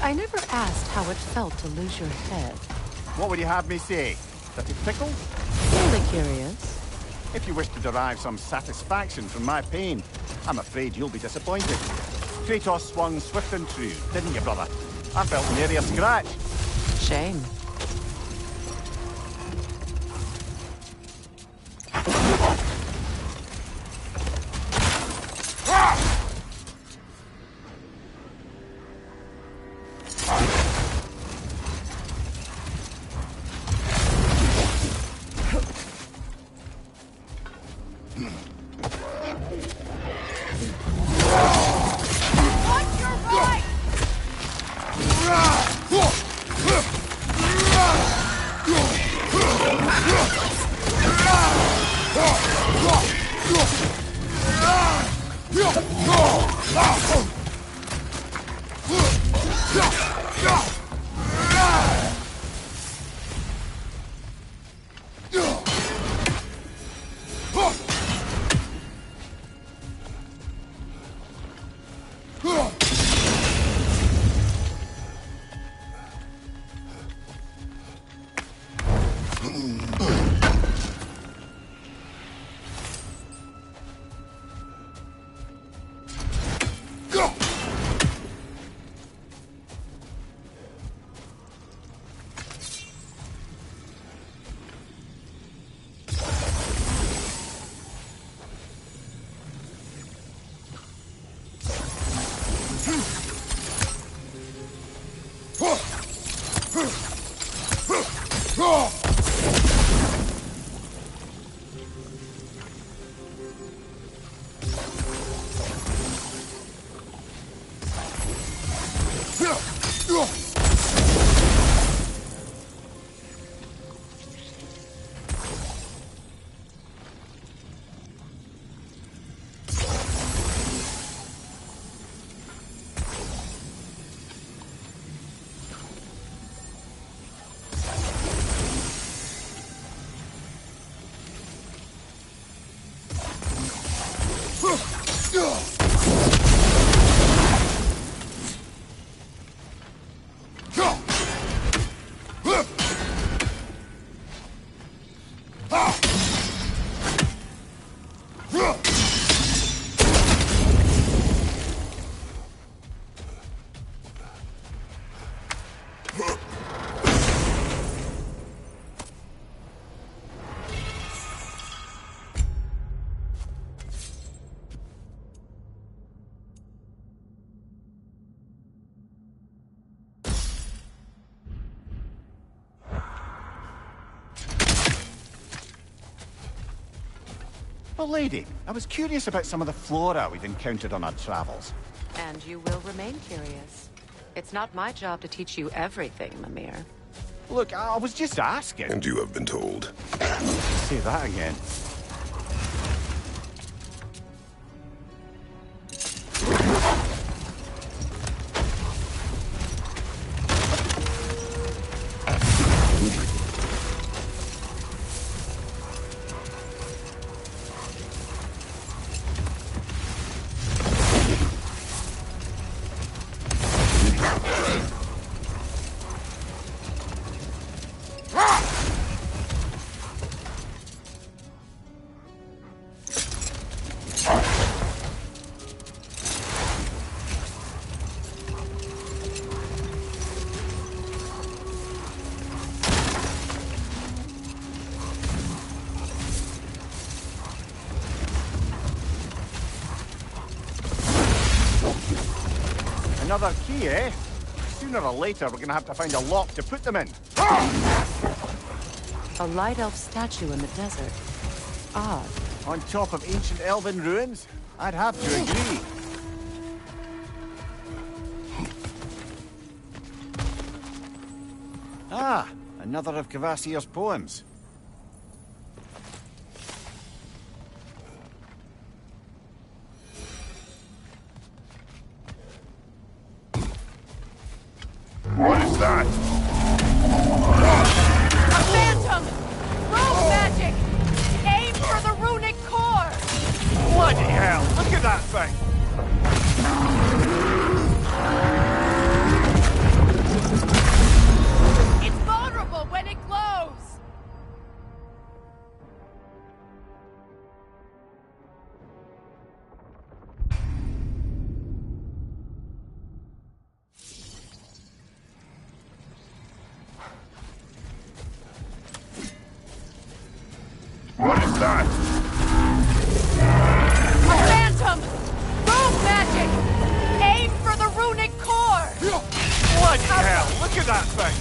I never asked how it felt to lose your head. What would you have me say? That it tickled? Really curious. If you wish to derive some satisfaction from my pain, I'm afraid you'll be disappointed. Kratos swung swift and true, didn't you, brother? I felt nary a scratch. Shame. Go! Well, lady, I was curious about some of the flora we've encountered on our travels. And you will remain curious. It's not my job to teach you everything, Mimir. Look, I was just asking. And you have been told. Say that again. Another key, eh? Sooner or later, we're gonna have to find a lock to put them in. A light elf statue in the desert. Odd. On top of ancient elven ruins? I'd have to agree. Ah, another of Kvasir's poems. What is that? A phantom! Rogue magic! Aim for the runic core! Bloody hell! Look at that thing! It's vulnerable when it glows! What is that? A phantom! Rogue magic! Aim for the runic core! Bloody hell! Look at that thing!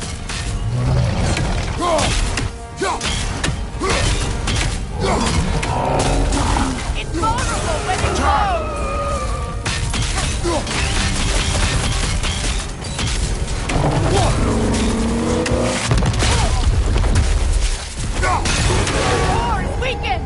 It's vulnerable when it glows! The core is weakened!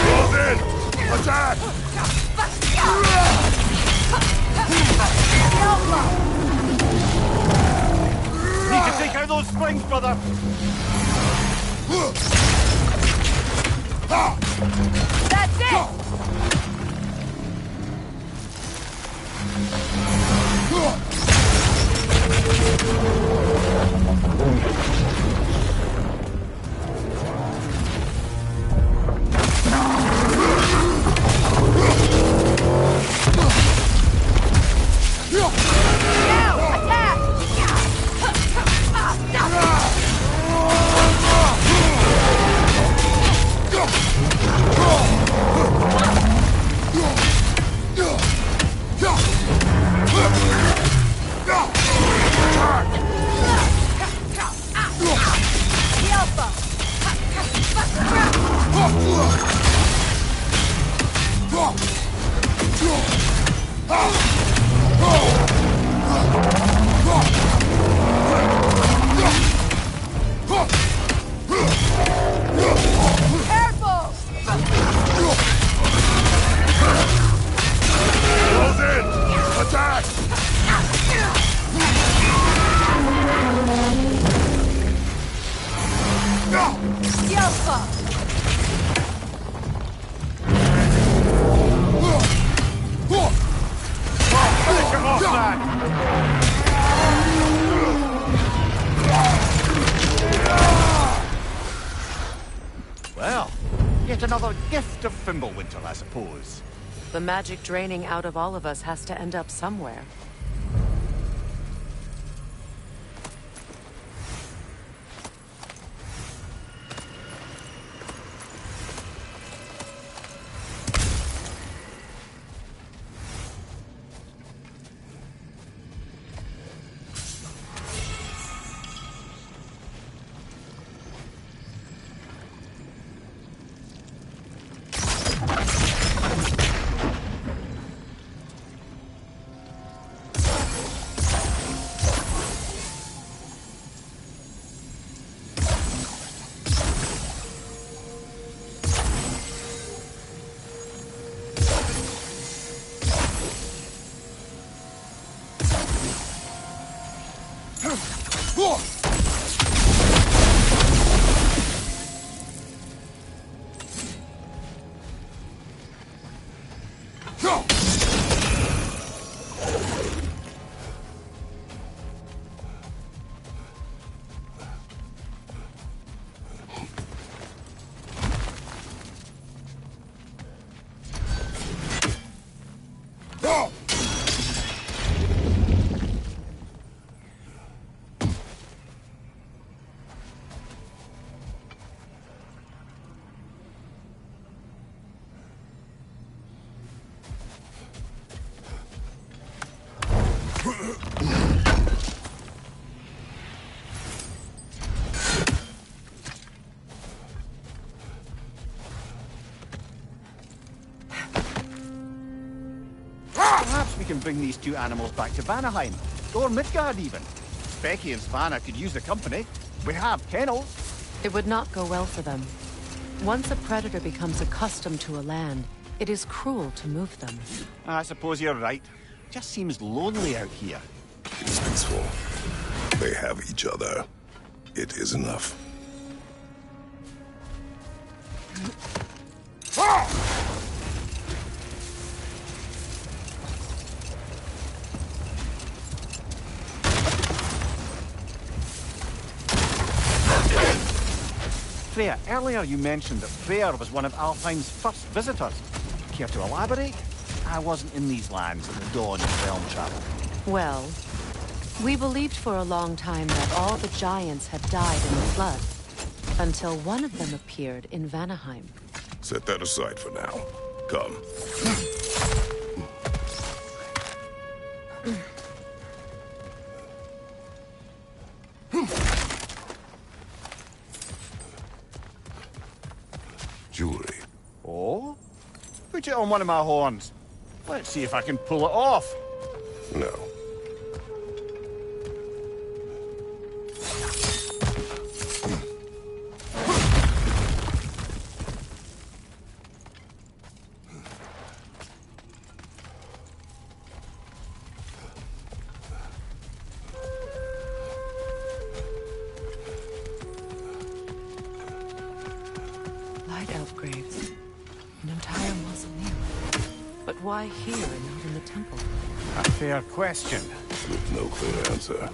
Close in! Attack! Need to take out those springs, brother! That's it! Now, attack! The Alpha! Careful! Close in! Attack! The Alpha! Finish him off, man! Well, yet another gift of Fimbulwinter, I suppose. The magic draining out of all of us has to end up somewhere. Perhaps we can bring these two animals back to Vanaheim, or Midgard even. Becky and Svanna could use the company. We have kennels. It would not go well for them. Once a predator becomes accustomed to a land, it is cruel to move them. I suppose you're right. Just seems lonely out here. It's peaceful. They have each other. It is enough. Freya, earlier you mentioned that Freyr was one of Alfheim's first visitors. Care to elaborate? I wasn't in these lands at the dawn of realm travel. Well, we believed for a long time that all the giants had died in the flood, until one of them appeared in Vanaheim. Set that aside for now. Come. Jewelry. Oh? Put it on one of my horns. Let's see if I can pull it off. No. Light elf graves. An entire mausoleum. But why here and not in the temple? A fair question. With no clear answer.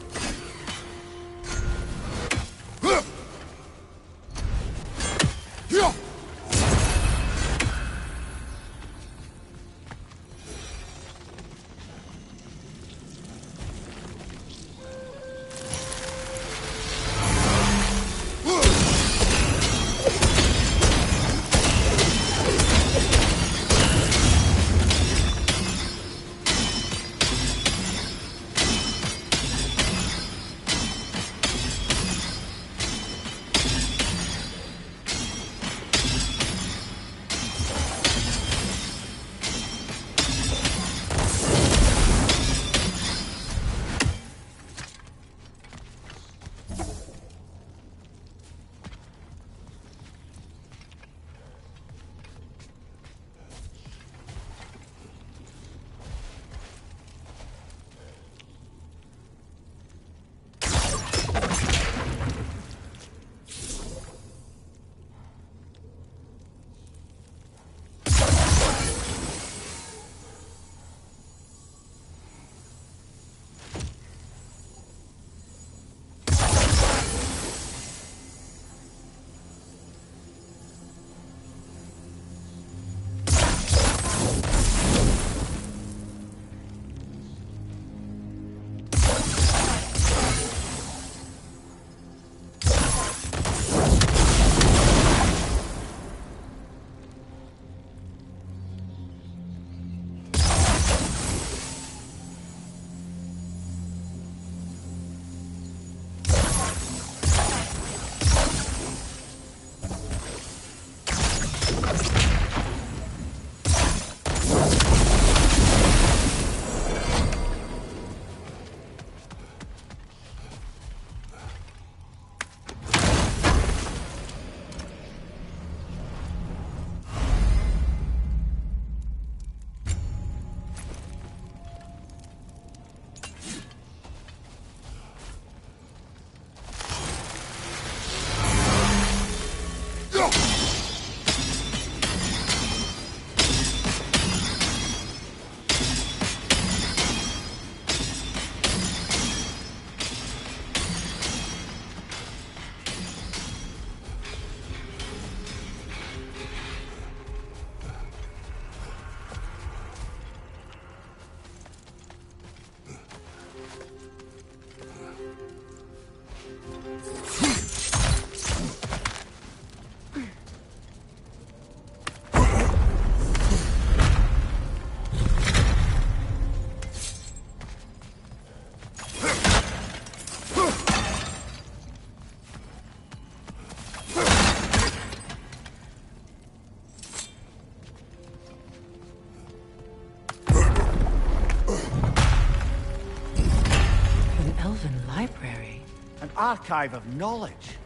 library. An archive of knowledge.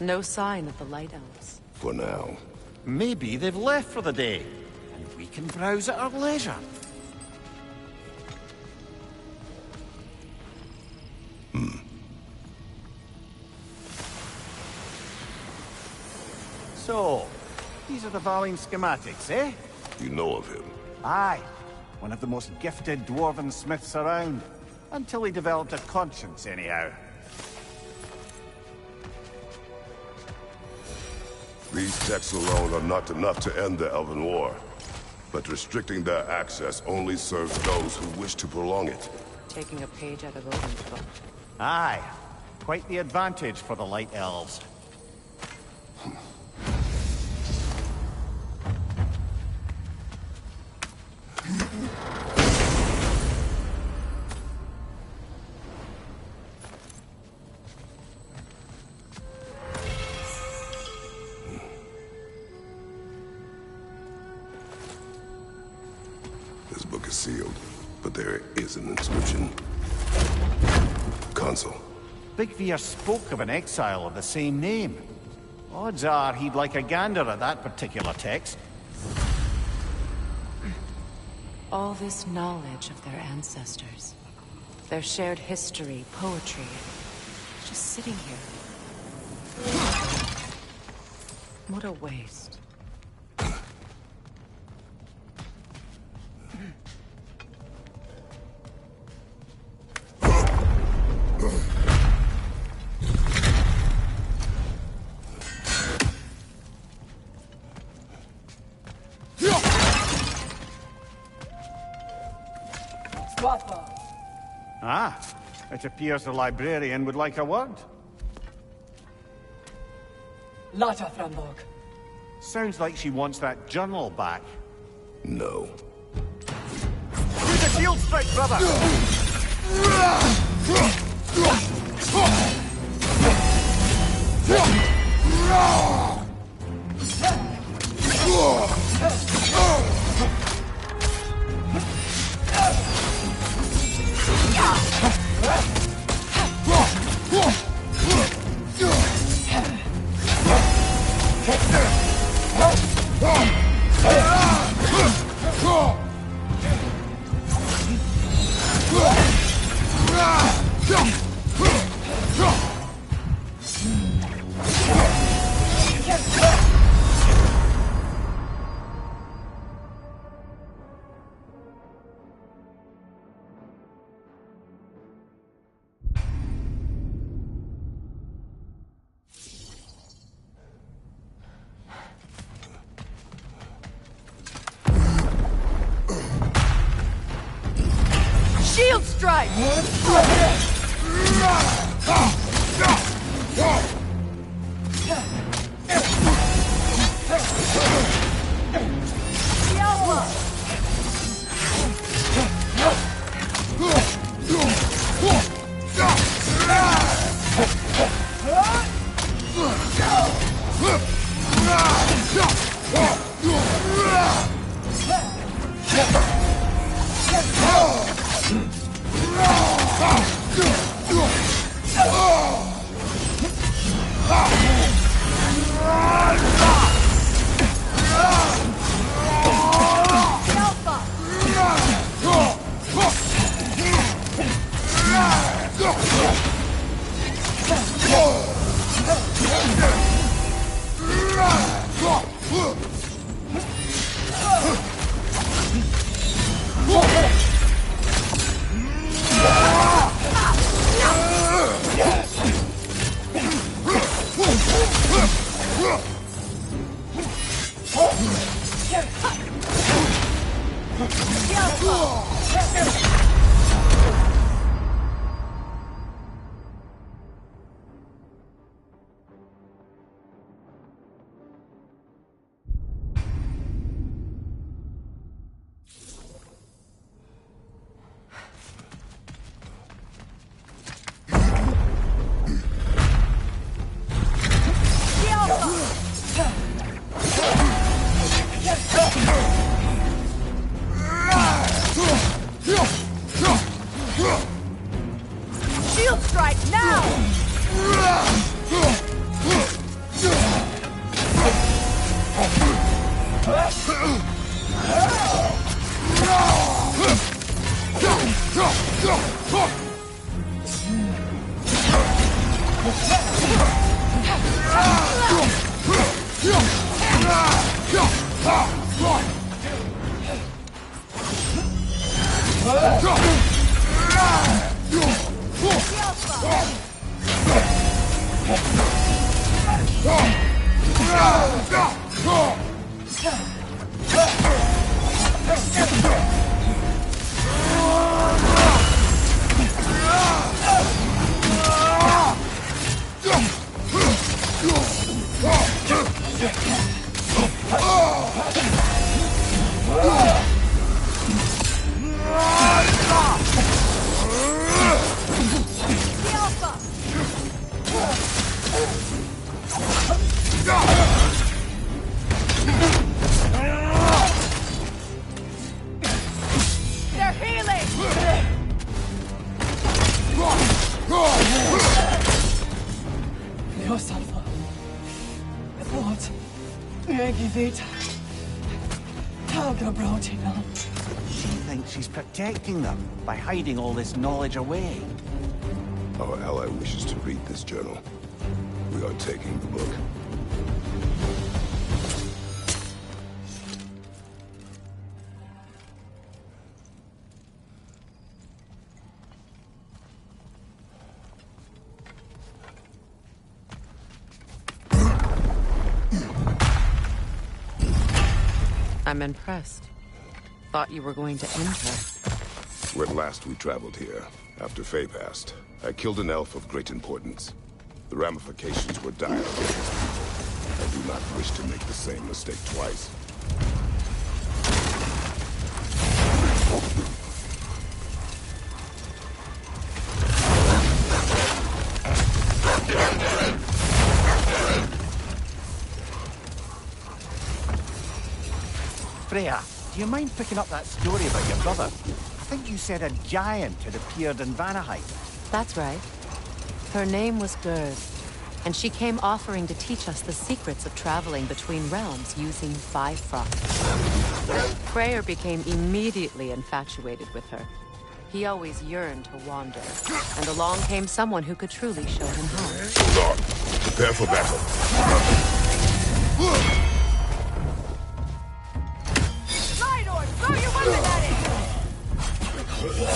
No sign of the Light Elves. For now. Maybe they've left for the day, and we can browse at our leisure. So, these are the Valine schematics, eh? You know of him? Aye. One of the most gifted dwarven smiths around. Until he developed a conscience, anyhow. These texts alone are not enough to end the Elven War. But restricting their access only serves those who wish to prolong it. Taking a page out of Odin's book. Aye. Quite the advantage for the Light Elves. This book is sealed, but there is an inscription. Consul. Big Veer spoke of an exile of the same name. Odds are he'd like a gander at that particular text. All this knowledge of their ancestors, their shared history, poetry, just sitting here. What a waste. Ah, it appears the librarian would like a word. Lata Frambog. Sounds like she wants that journal back. No. Use a shield strike, brother! Shield strike! She thinks she's protecting them by hiding all this knowledge away. Our ally wishes to read this journal. We are taking the book. I'm impressed. Thought you were going to end her. When last we traveled here, after Faye passed, I killed an elf of great importance. The ramifications were dire for his people. I do not wish to make the same mistake twice. Freya, do you mind picking up that story about your brother? I think you said a giant had appeared in Vanaheim. That's right. Her name was Gøð, and she came offering to teach us the secrets of traveling between realms using Bifrost. Freyr became immediately infatuated with her. He always yearned to wander, and along came someone who could truly show him how. Hold on. Prepare for battle. Throw your weapon at it!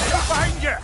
Behind you!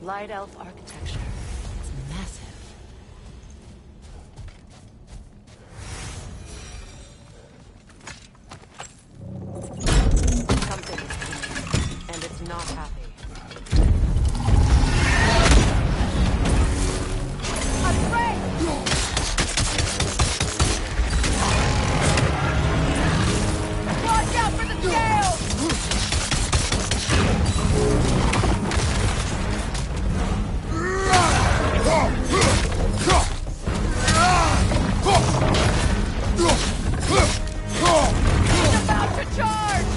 Light elf architecture. It's massive. Something is coming, and it's not happy. Watch out for the scales! He's about to charge!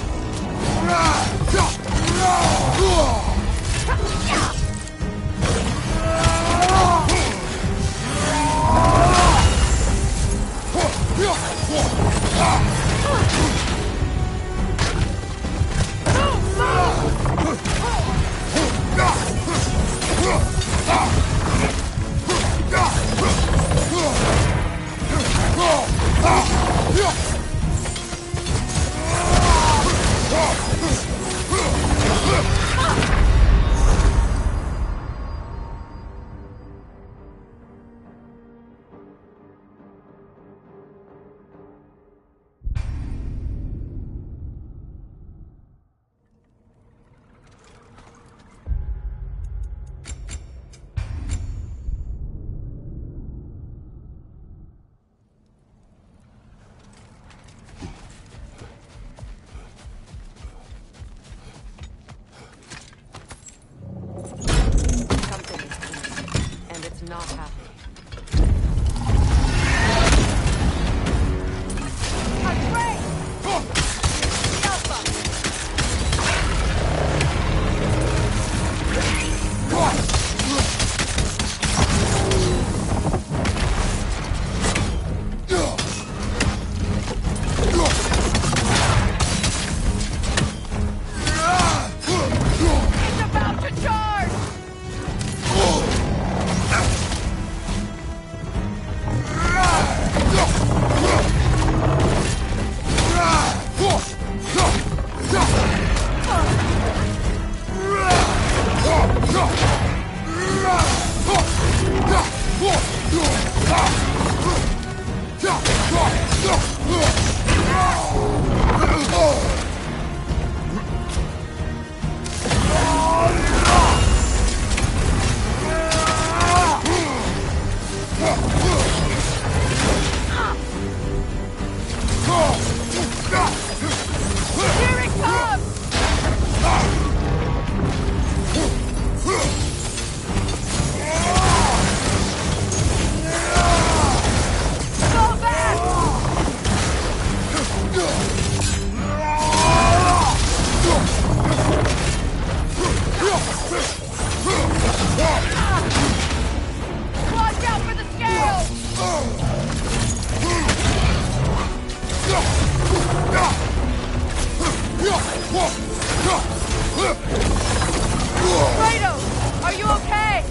Kratos, are you okay?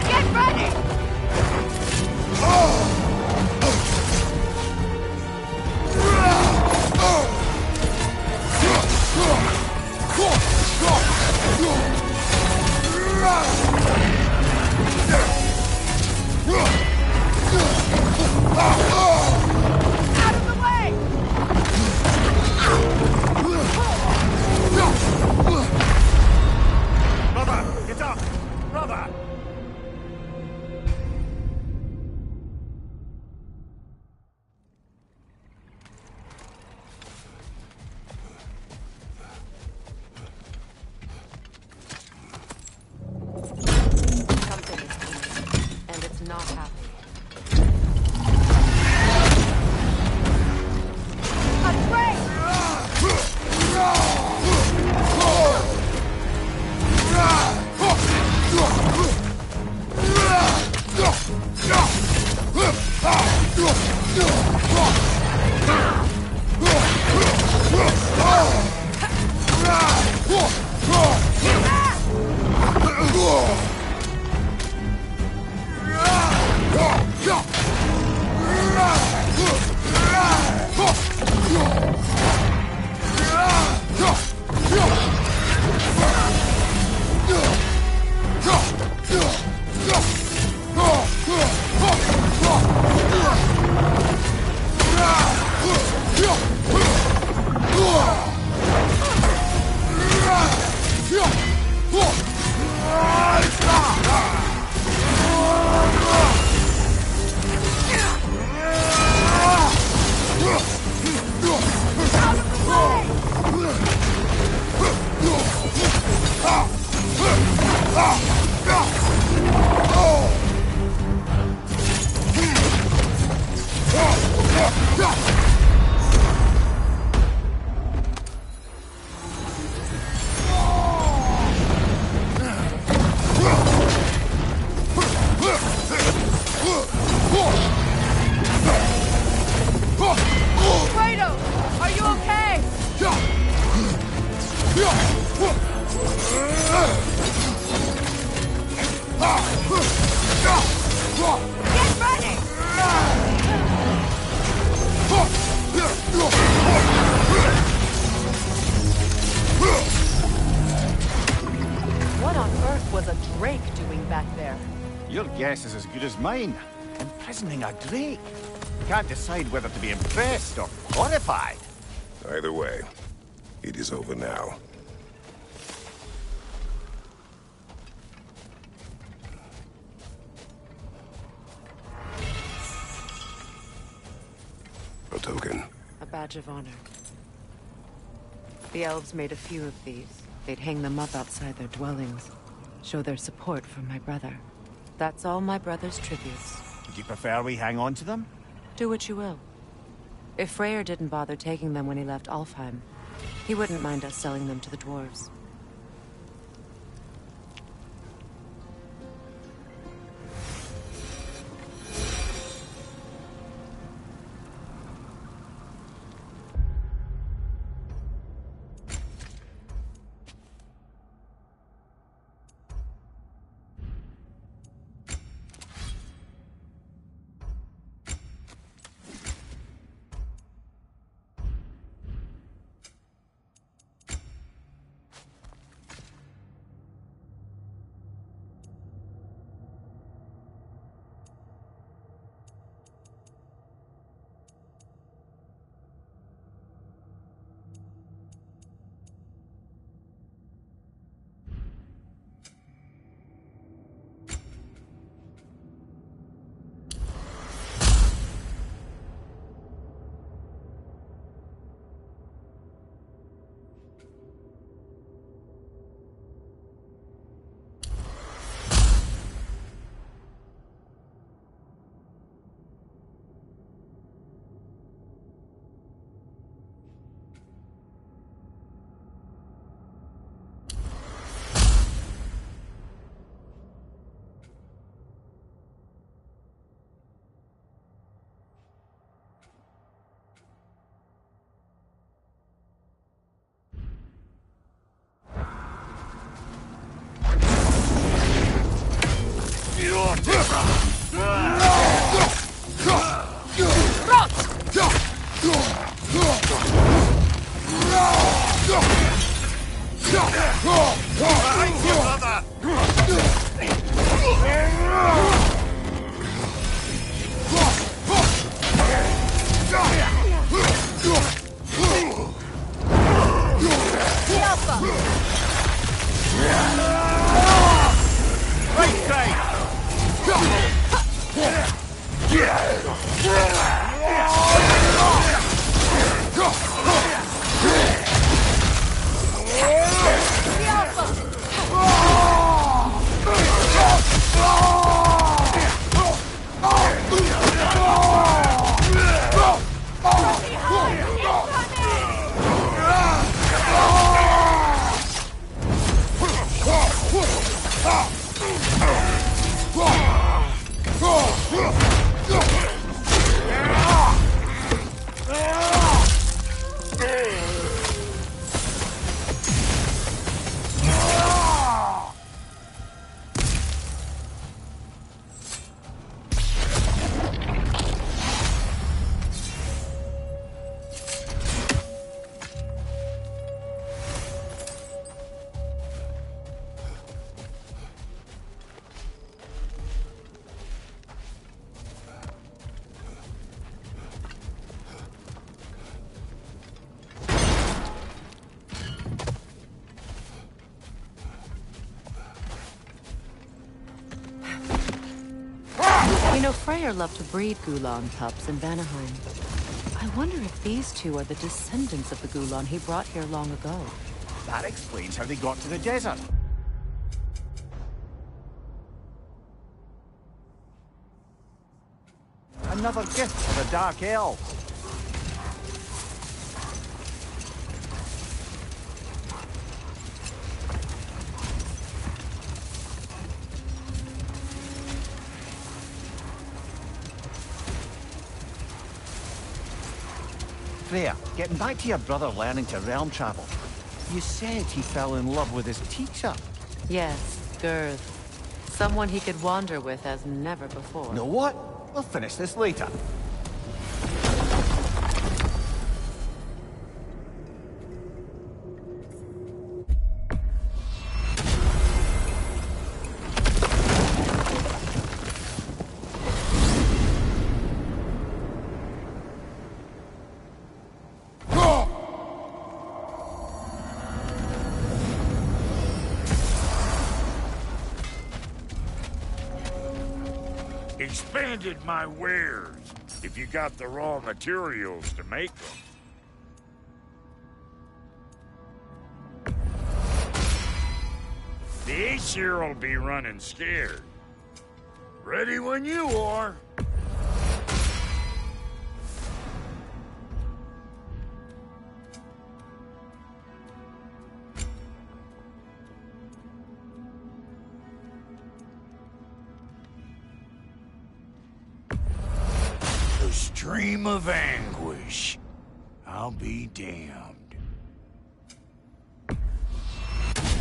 Get ready! Out of the way! Brother, get up! Brother! Something is coming, and it's not happy. Kratos, are you okay? Get ready! What on earth was a Drake doing back there? Your guess is as good as mine. Imprisoning a Drake. Can't decide whether to be impressed or horrified. Either way, it is over now. A token. A badge of honor. The elves made a few of these. They'd hang them up outside their dwellings. Show their support for my brother. That's all my brother's tributes. Would you prefer we hang on to them? Do what you will. If Freyr didn't bother taking them when he left Alfheim, he wouldn't mind us selling them to the dwarves. You know, Freyr loved to breed Gulan pups in Vanaheim. I wonder if these two are the descendants of the Gulan he brought here long ago. That explains how they got to the desert. Another gift for the Dark Elves. Freya, getting back to your brother learning to realm travel. You said he fell in love with his teacher. Yes, Gøð. Someone he could wander with as never before. Know what? We'll finish this later. Expanded my wares, if you got the raw materials to make them. The Aesir'll be running scared. Ready when you are. Stream of anguish. I'll be damned.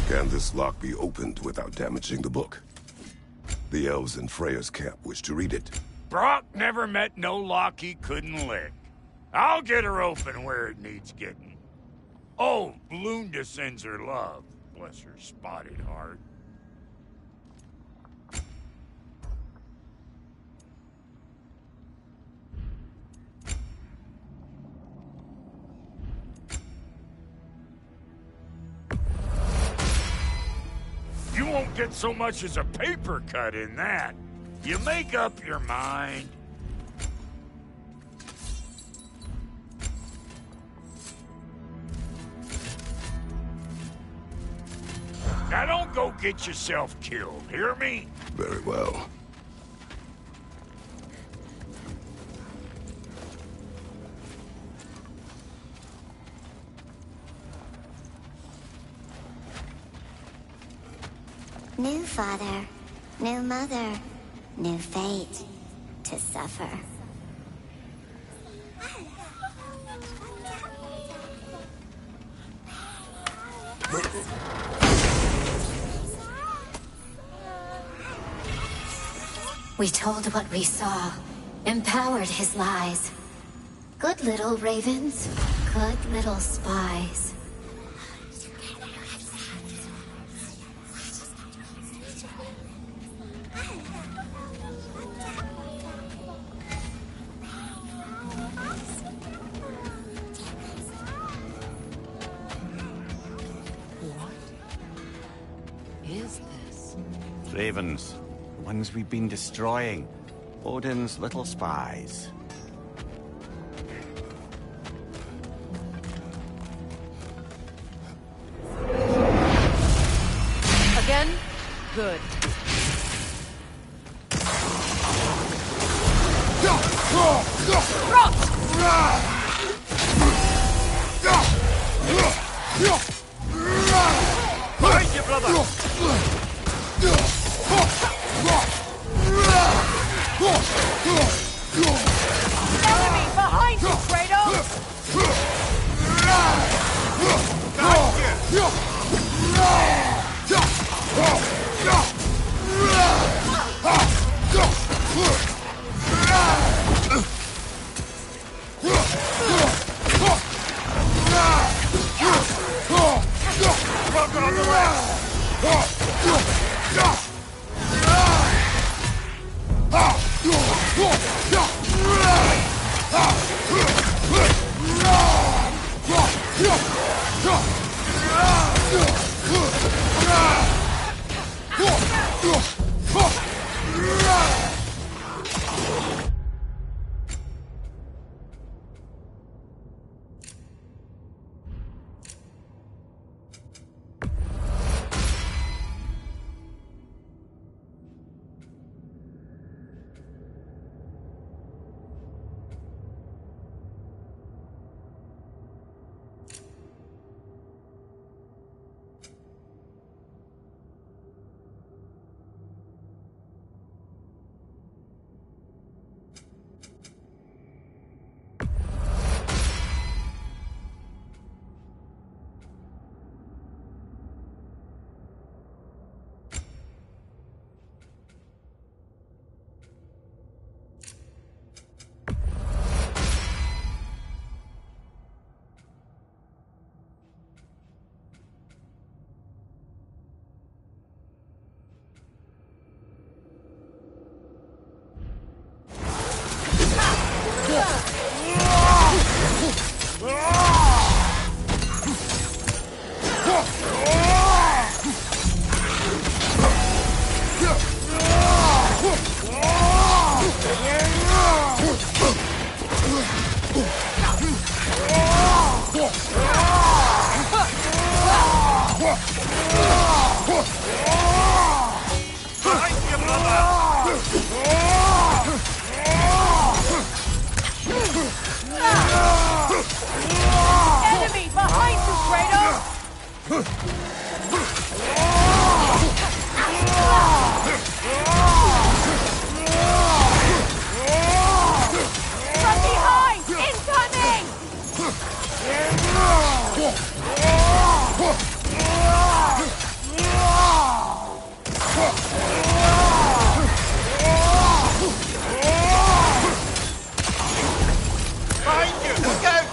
Can this lock be opened without damaging the book? The elves in Freya's camp wish to read it. Brock never met no lock he couldn't lick. I'll get her open where it needs getting. Oh, Lunda sends her love. Bless her spotted heart. You won't get so much as a paper cut in that. You make up your mind. Now don't go get yourself killed, hear me? Very well. New father, new mother, new fate to suffer. We told what we saw, empowered his lies. Good little ravens, good little spies. Ravens. The ones we've been destroying. Odin's little spies. Again? Good. Behind you, brother! Enemy behind you, Kratos! Rocket on the left! Enemy behind you, Kratos! From behind! Incoming! Behind you! Look out!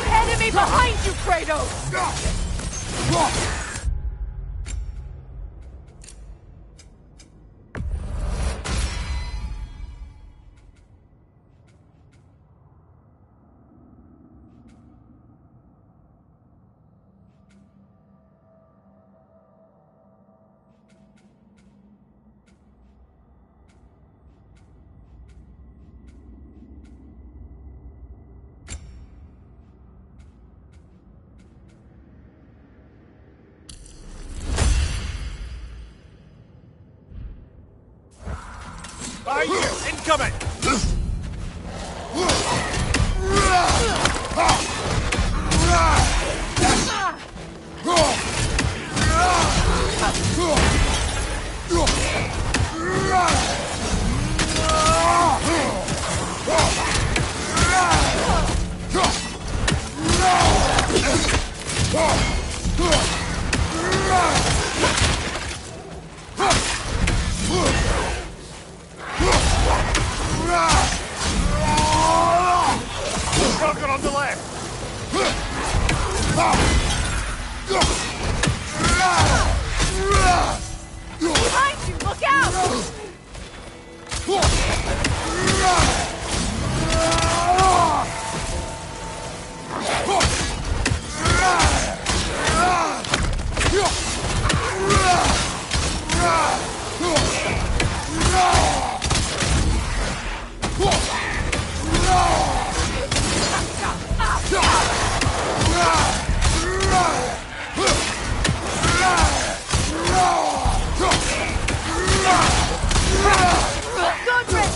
Enemy behind you, Kratos! Behind you! Incoming! Broken on the left! Behind you! Look out! Good, Rick!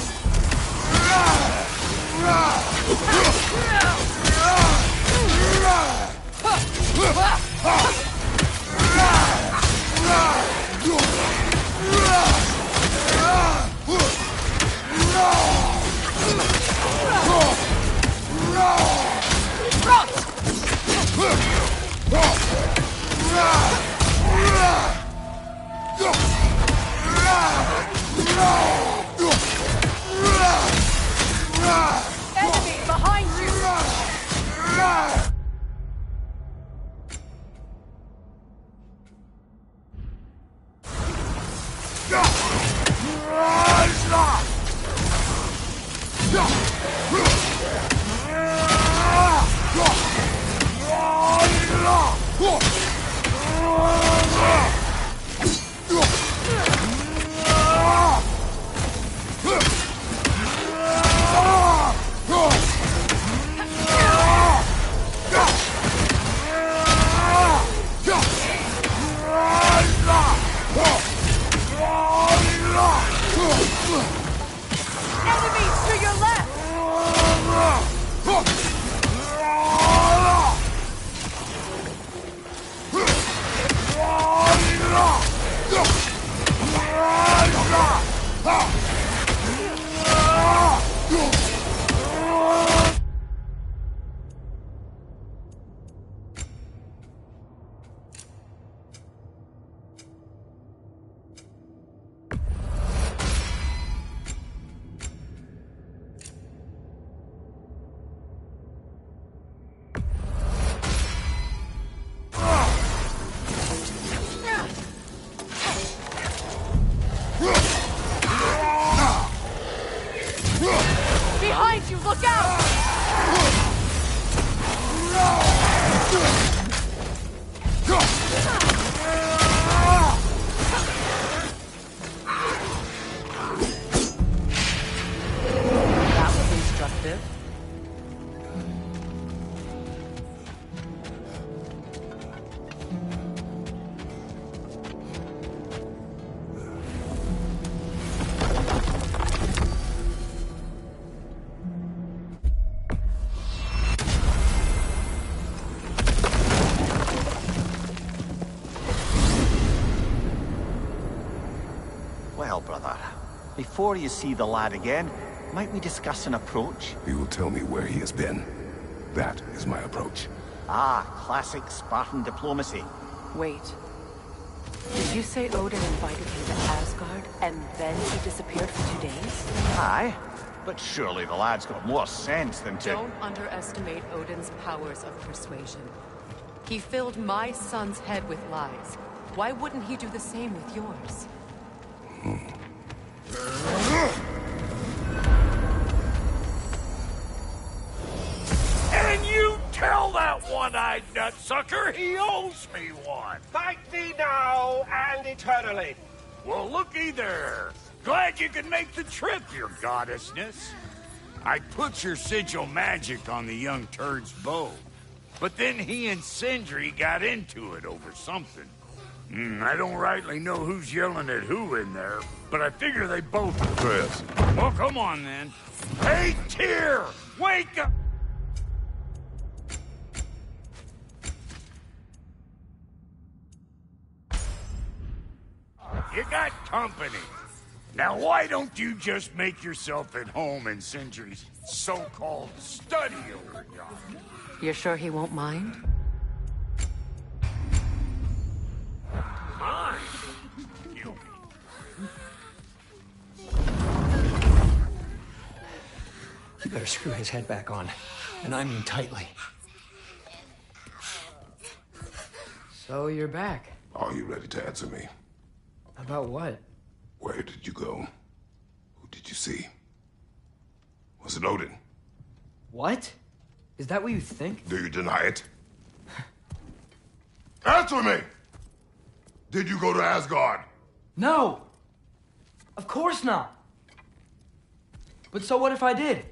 before you see the lad again, might we discuss an approach? He will tell me where he has been. That is my approach. Ah, classic Spartan diplomacy. Wait. Did you say Odin invited him to Asgard, and then he disappeared for 2 days? Aye, but surely the lad's got more sense than to... Don't underestimate Odin's powers of persuasion. He filled my son's head with lies. Why wouldn't he do the same with yours? And you tell that one-eyed nutsucker he owes me one. Fight thee now and eternally. Well, looky there. Glad you could make the trip, your goddessness. I put your sigil magic on the young turd's bow. But then he and Sindri got into it over something. I don't rightly know who's yelling at who in there, but I figure they both... Chris. Well, come on, then. Hey, Tyr! Wake up! You got company. Now, why don't you just make yourself at home in Sindri's so-called study over yonder? You're sure he won't mind? Mine? You better screw his head back on. And I mean tightly. So you're back. Are you ready to answer me? About what? Where did you go? Who did you see? Was it Odin? What? Is that what you think? Do you deny it? Answer me! Did you go to Asgard? No! Of course not! But so what if I did?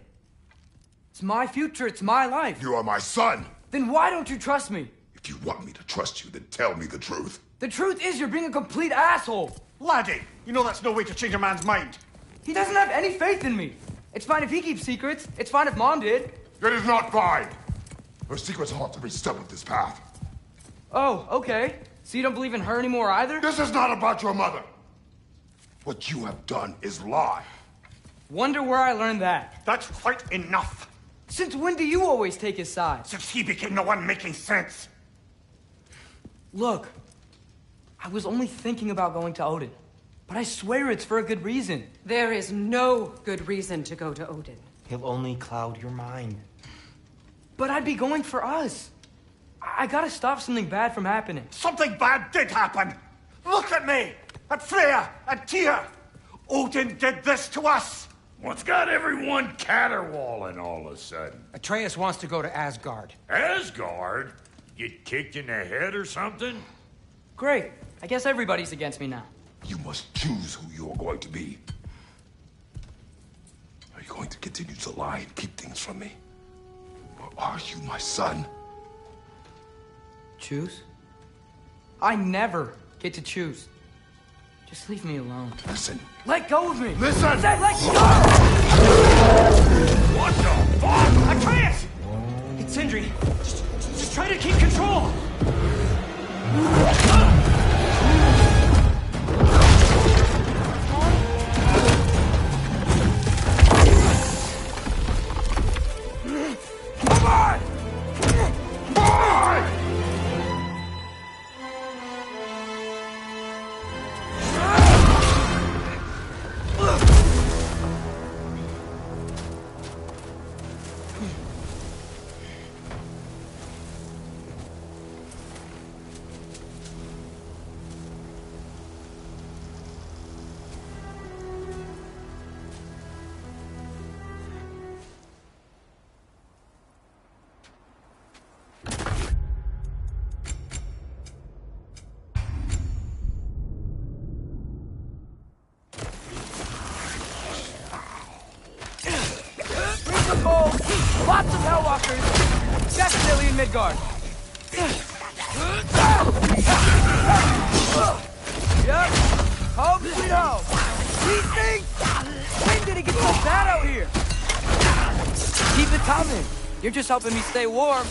It's my future, it's my life. You are my son! Then why don't you trust me? If you want me to trust you, then tell me the truth. The truth is you're being a complete asshole! Laddie, you know that's no way to change a man's mind. He doesn't have any faith in me. It's fine if he keeps secrets. It's fine if Mom did. It is not fine! Her secrets haunt every step of this path. Oh, okay. So you don't believe in her anymore either? This is not about your mother. What you have done is lie. Wonder where I learned that. That's quite enough. Since when do you always take his side? Since he became the one making sense. Look, I was only thinking about going to Odin. But I swear it's for a good reason. There is no good reason to go to Odin. He'll only cloud your mind. But I'd be going for us. I gotta stop something bad from happening. Something bad did happen. Look at me, at Freya, and Tyr. Odin did this to us. What's got everyone caterwauling all of a sudden? Atreus wants to go to Asgard. Asgard? Get kicked in the head or something? Great. I guess everybody's against me now. You must choose who you are going to be. Are you going to continue to lie and keep things from me? Or are you my son? Choose? I never get to choose. Just leave me alone. Listen. Let go of me! Listen! I said let go! What the fuck? Atreus! It's Sindri. Just try to keep control! Come on! Come on! Lots of Hellwalkers! Definitely in Midgard! Yep! Home sweet home! These things! When did it get so bad out here? Keep it coming! You're just helping me stay warm!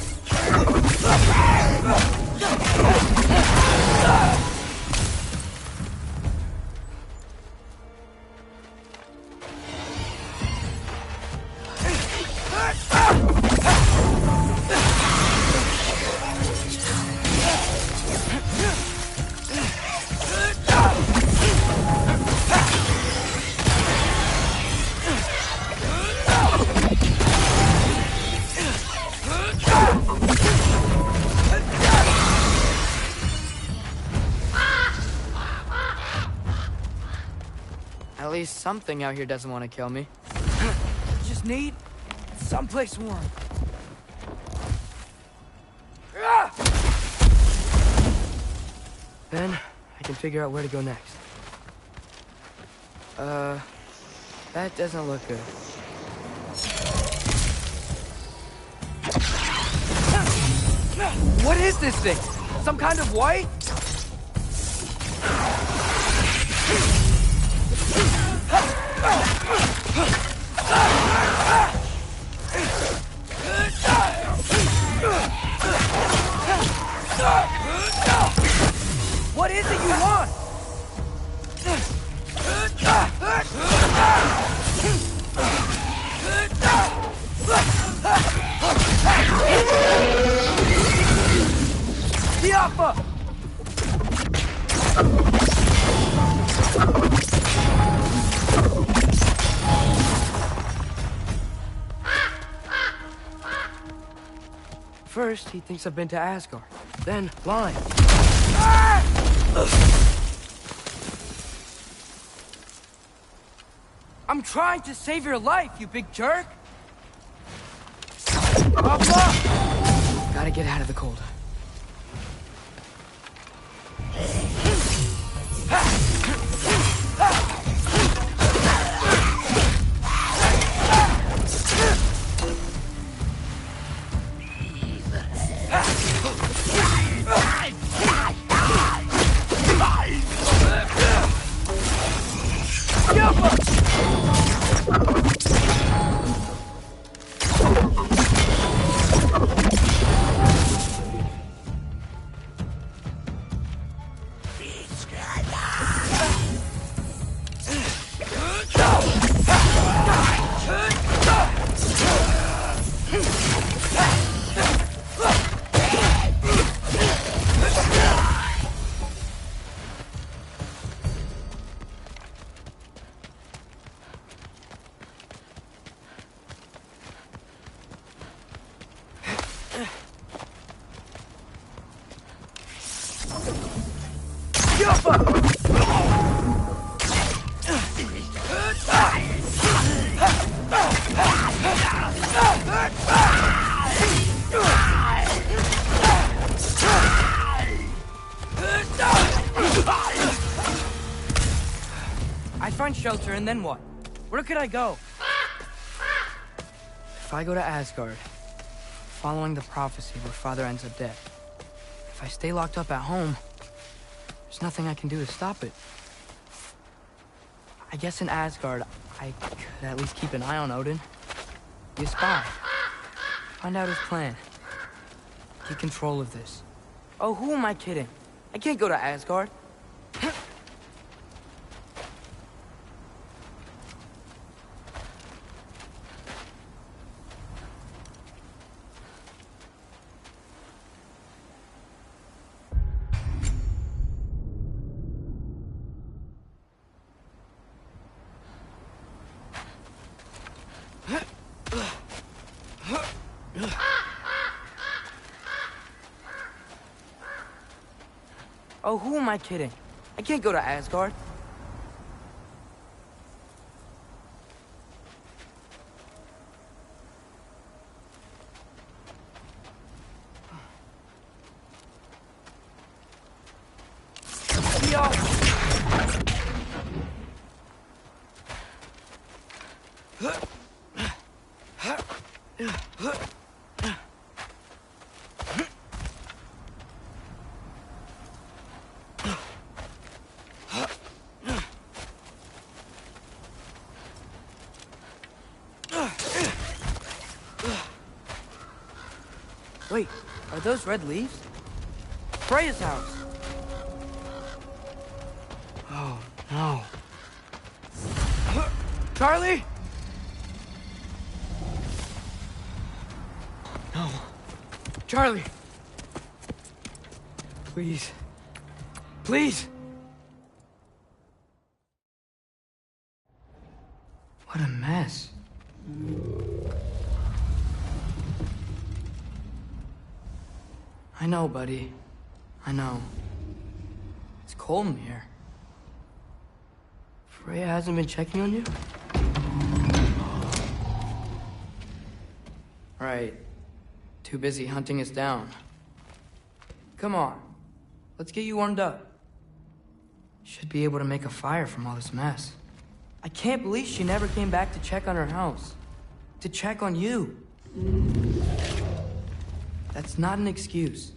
least something out here doesn't want to kill me. Just need someplace warm. Then I can figure out where to go next. That doesn't look good. What is this thing? Some kind of white? What is it you want? Diapa! First, he thinks I've been to Asgard. Then, blind. I'm trying to save your life, you big jerk! Gotta get out of the cold. I'd find shelter, and then what? Where could I go? If I go to Asgard, following the prophecy where Father ends up dead, if I stay locked up at home, there's nothing I can do to stop it. I guess in Asgard, I could at least keep an eye on Odin. Be a spy. Find out his plan. Get control of this. Oh, who am I kidding? I can't go to Asgard. Oh, who am I kidding? I can't go to Asgard. Wait, are those red leaves? Freya's house! Oh, no. Charlie? No. Charlie! Please. Please! What a mess. I know, buddy. I know. It's cold in here. Freya hasn't been checking on you? Right. Too busy hunting us down. Come on. Let's get you warmed up. Should be able to make a fire from all this mess. I can't believe she never came back to check on her house. To check on you. That's not an excuse.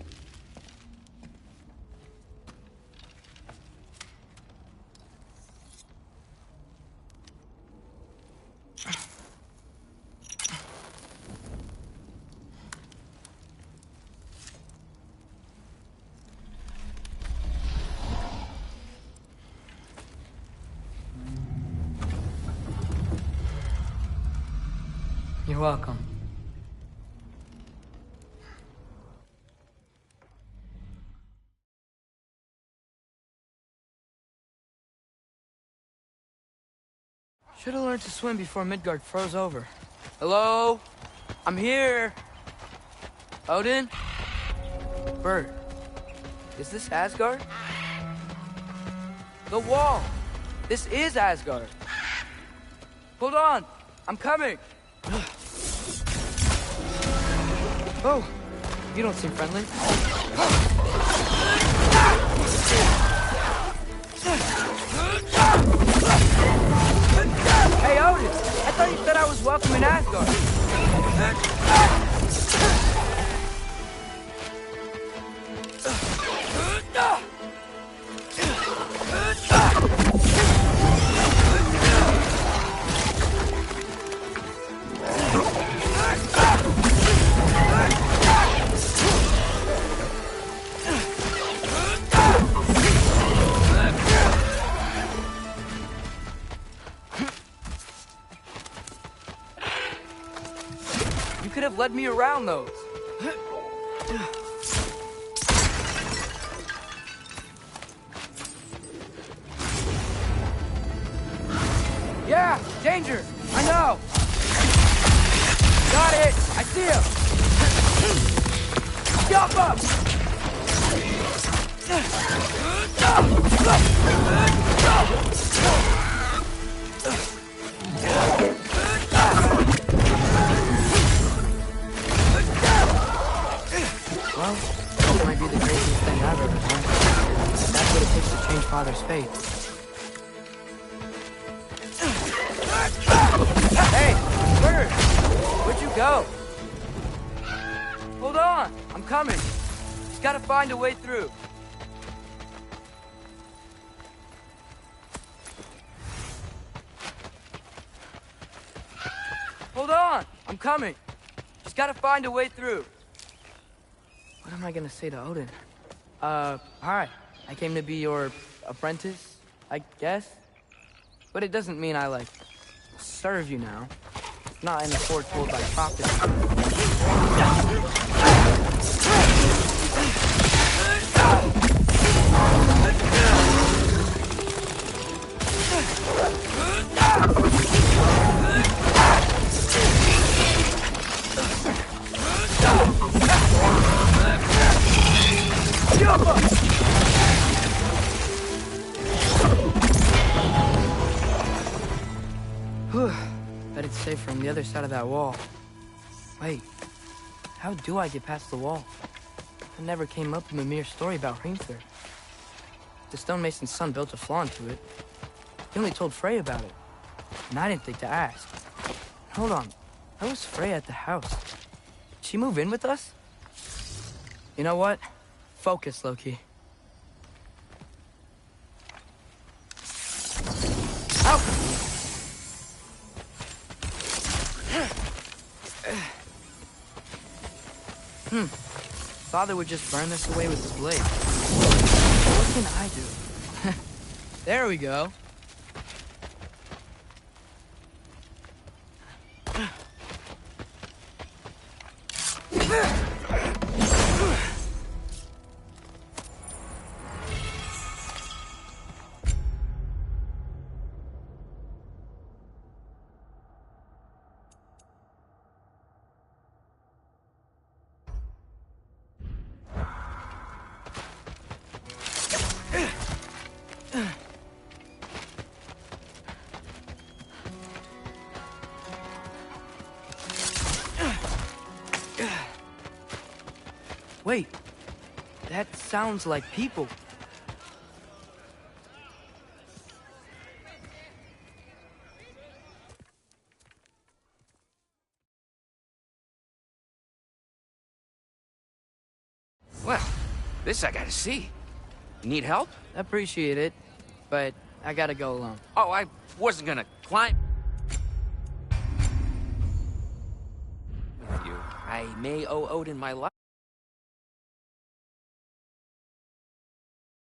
You're welcome. Should have learned to swim before Midgard froze over. Hello? I'm here. Odin? Bird. Is this Asgard? The wall. This is Asgard. Hold on. I'm coming. Oh, you don't seem friendly. Hey, Odin! I thought you said I was welcome in Asgard. You could have led me around those. Yeah, danger! I know! Got it! I see him! Jump up! Well, this might be the craziest thing I've ever done. That's what it takes to change Father's fate. Hey, Bird! Where'd you go? Hold on! I'm coming! Just gotta find a way through. Hold on! I'm coming! Just gotta find a way through. What am I gonna say to Odin? Hi. I came to be your apprentice, I guess? But it doesn't mean I, like, serve you now. Not in a sword told by prophecy. Bet it's safer on the other side of that wall. Wait, how do I get past the wall? I never came up with a mere story about Hrimthur. The stonemason's son built a flaw into it. He only told Frey about it, and I didn't think to ask. Hold on, how was Frey at the house? Did she move in with us? You know what? Focus, Loki. Father would just burn this away with his blade. What can I do? There we go. Wait, that sounds like people. Well, this I gotta see. You need help? Appreciate it, but I gotta go alone. Oh, I wasn't gonna climb with you. I may owe Odin my life.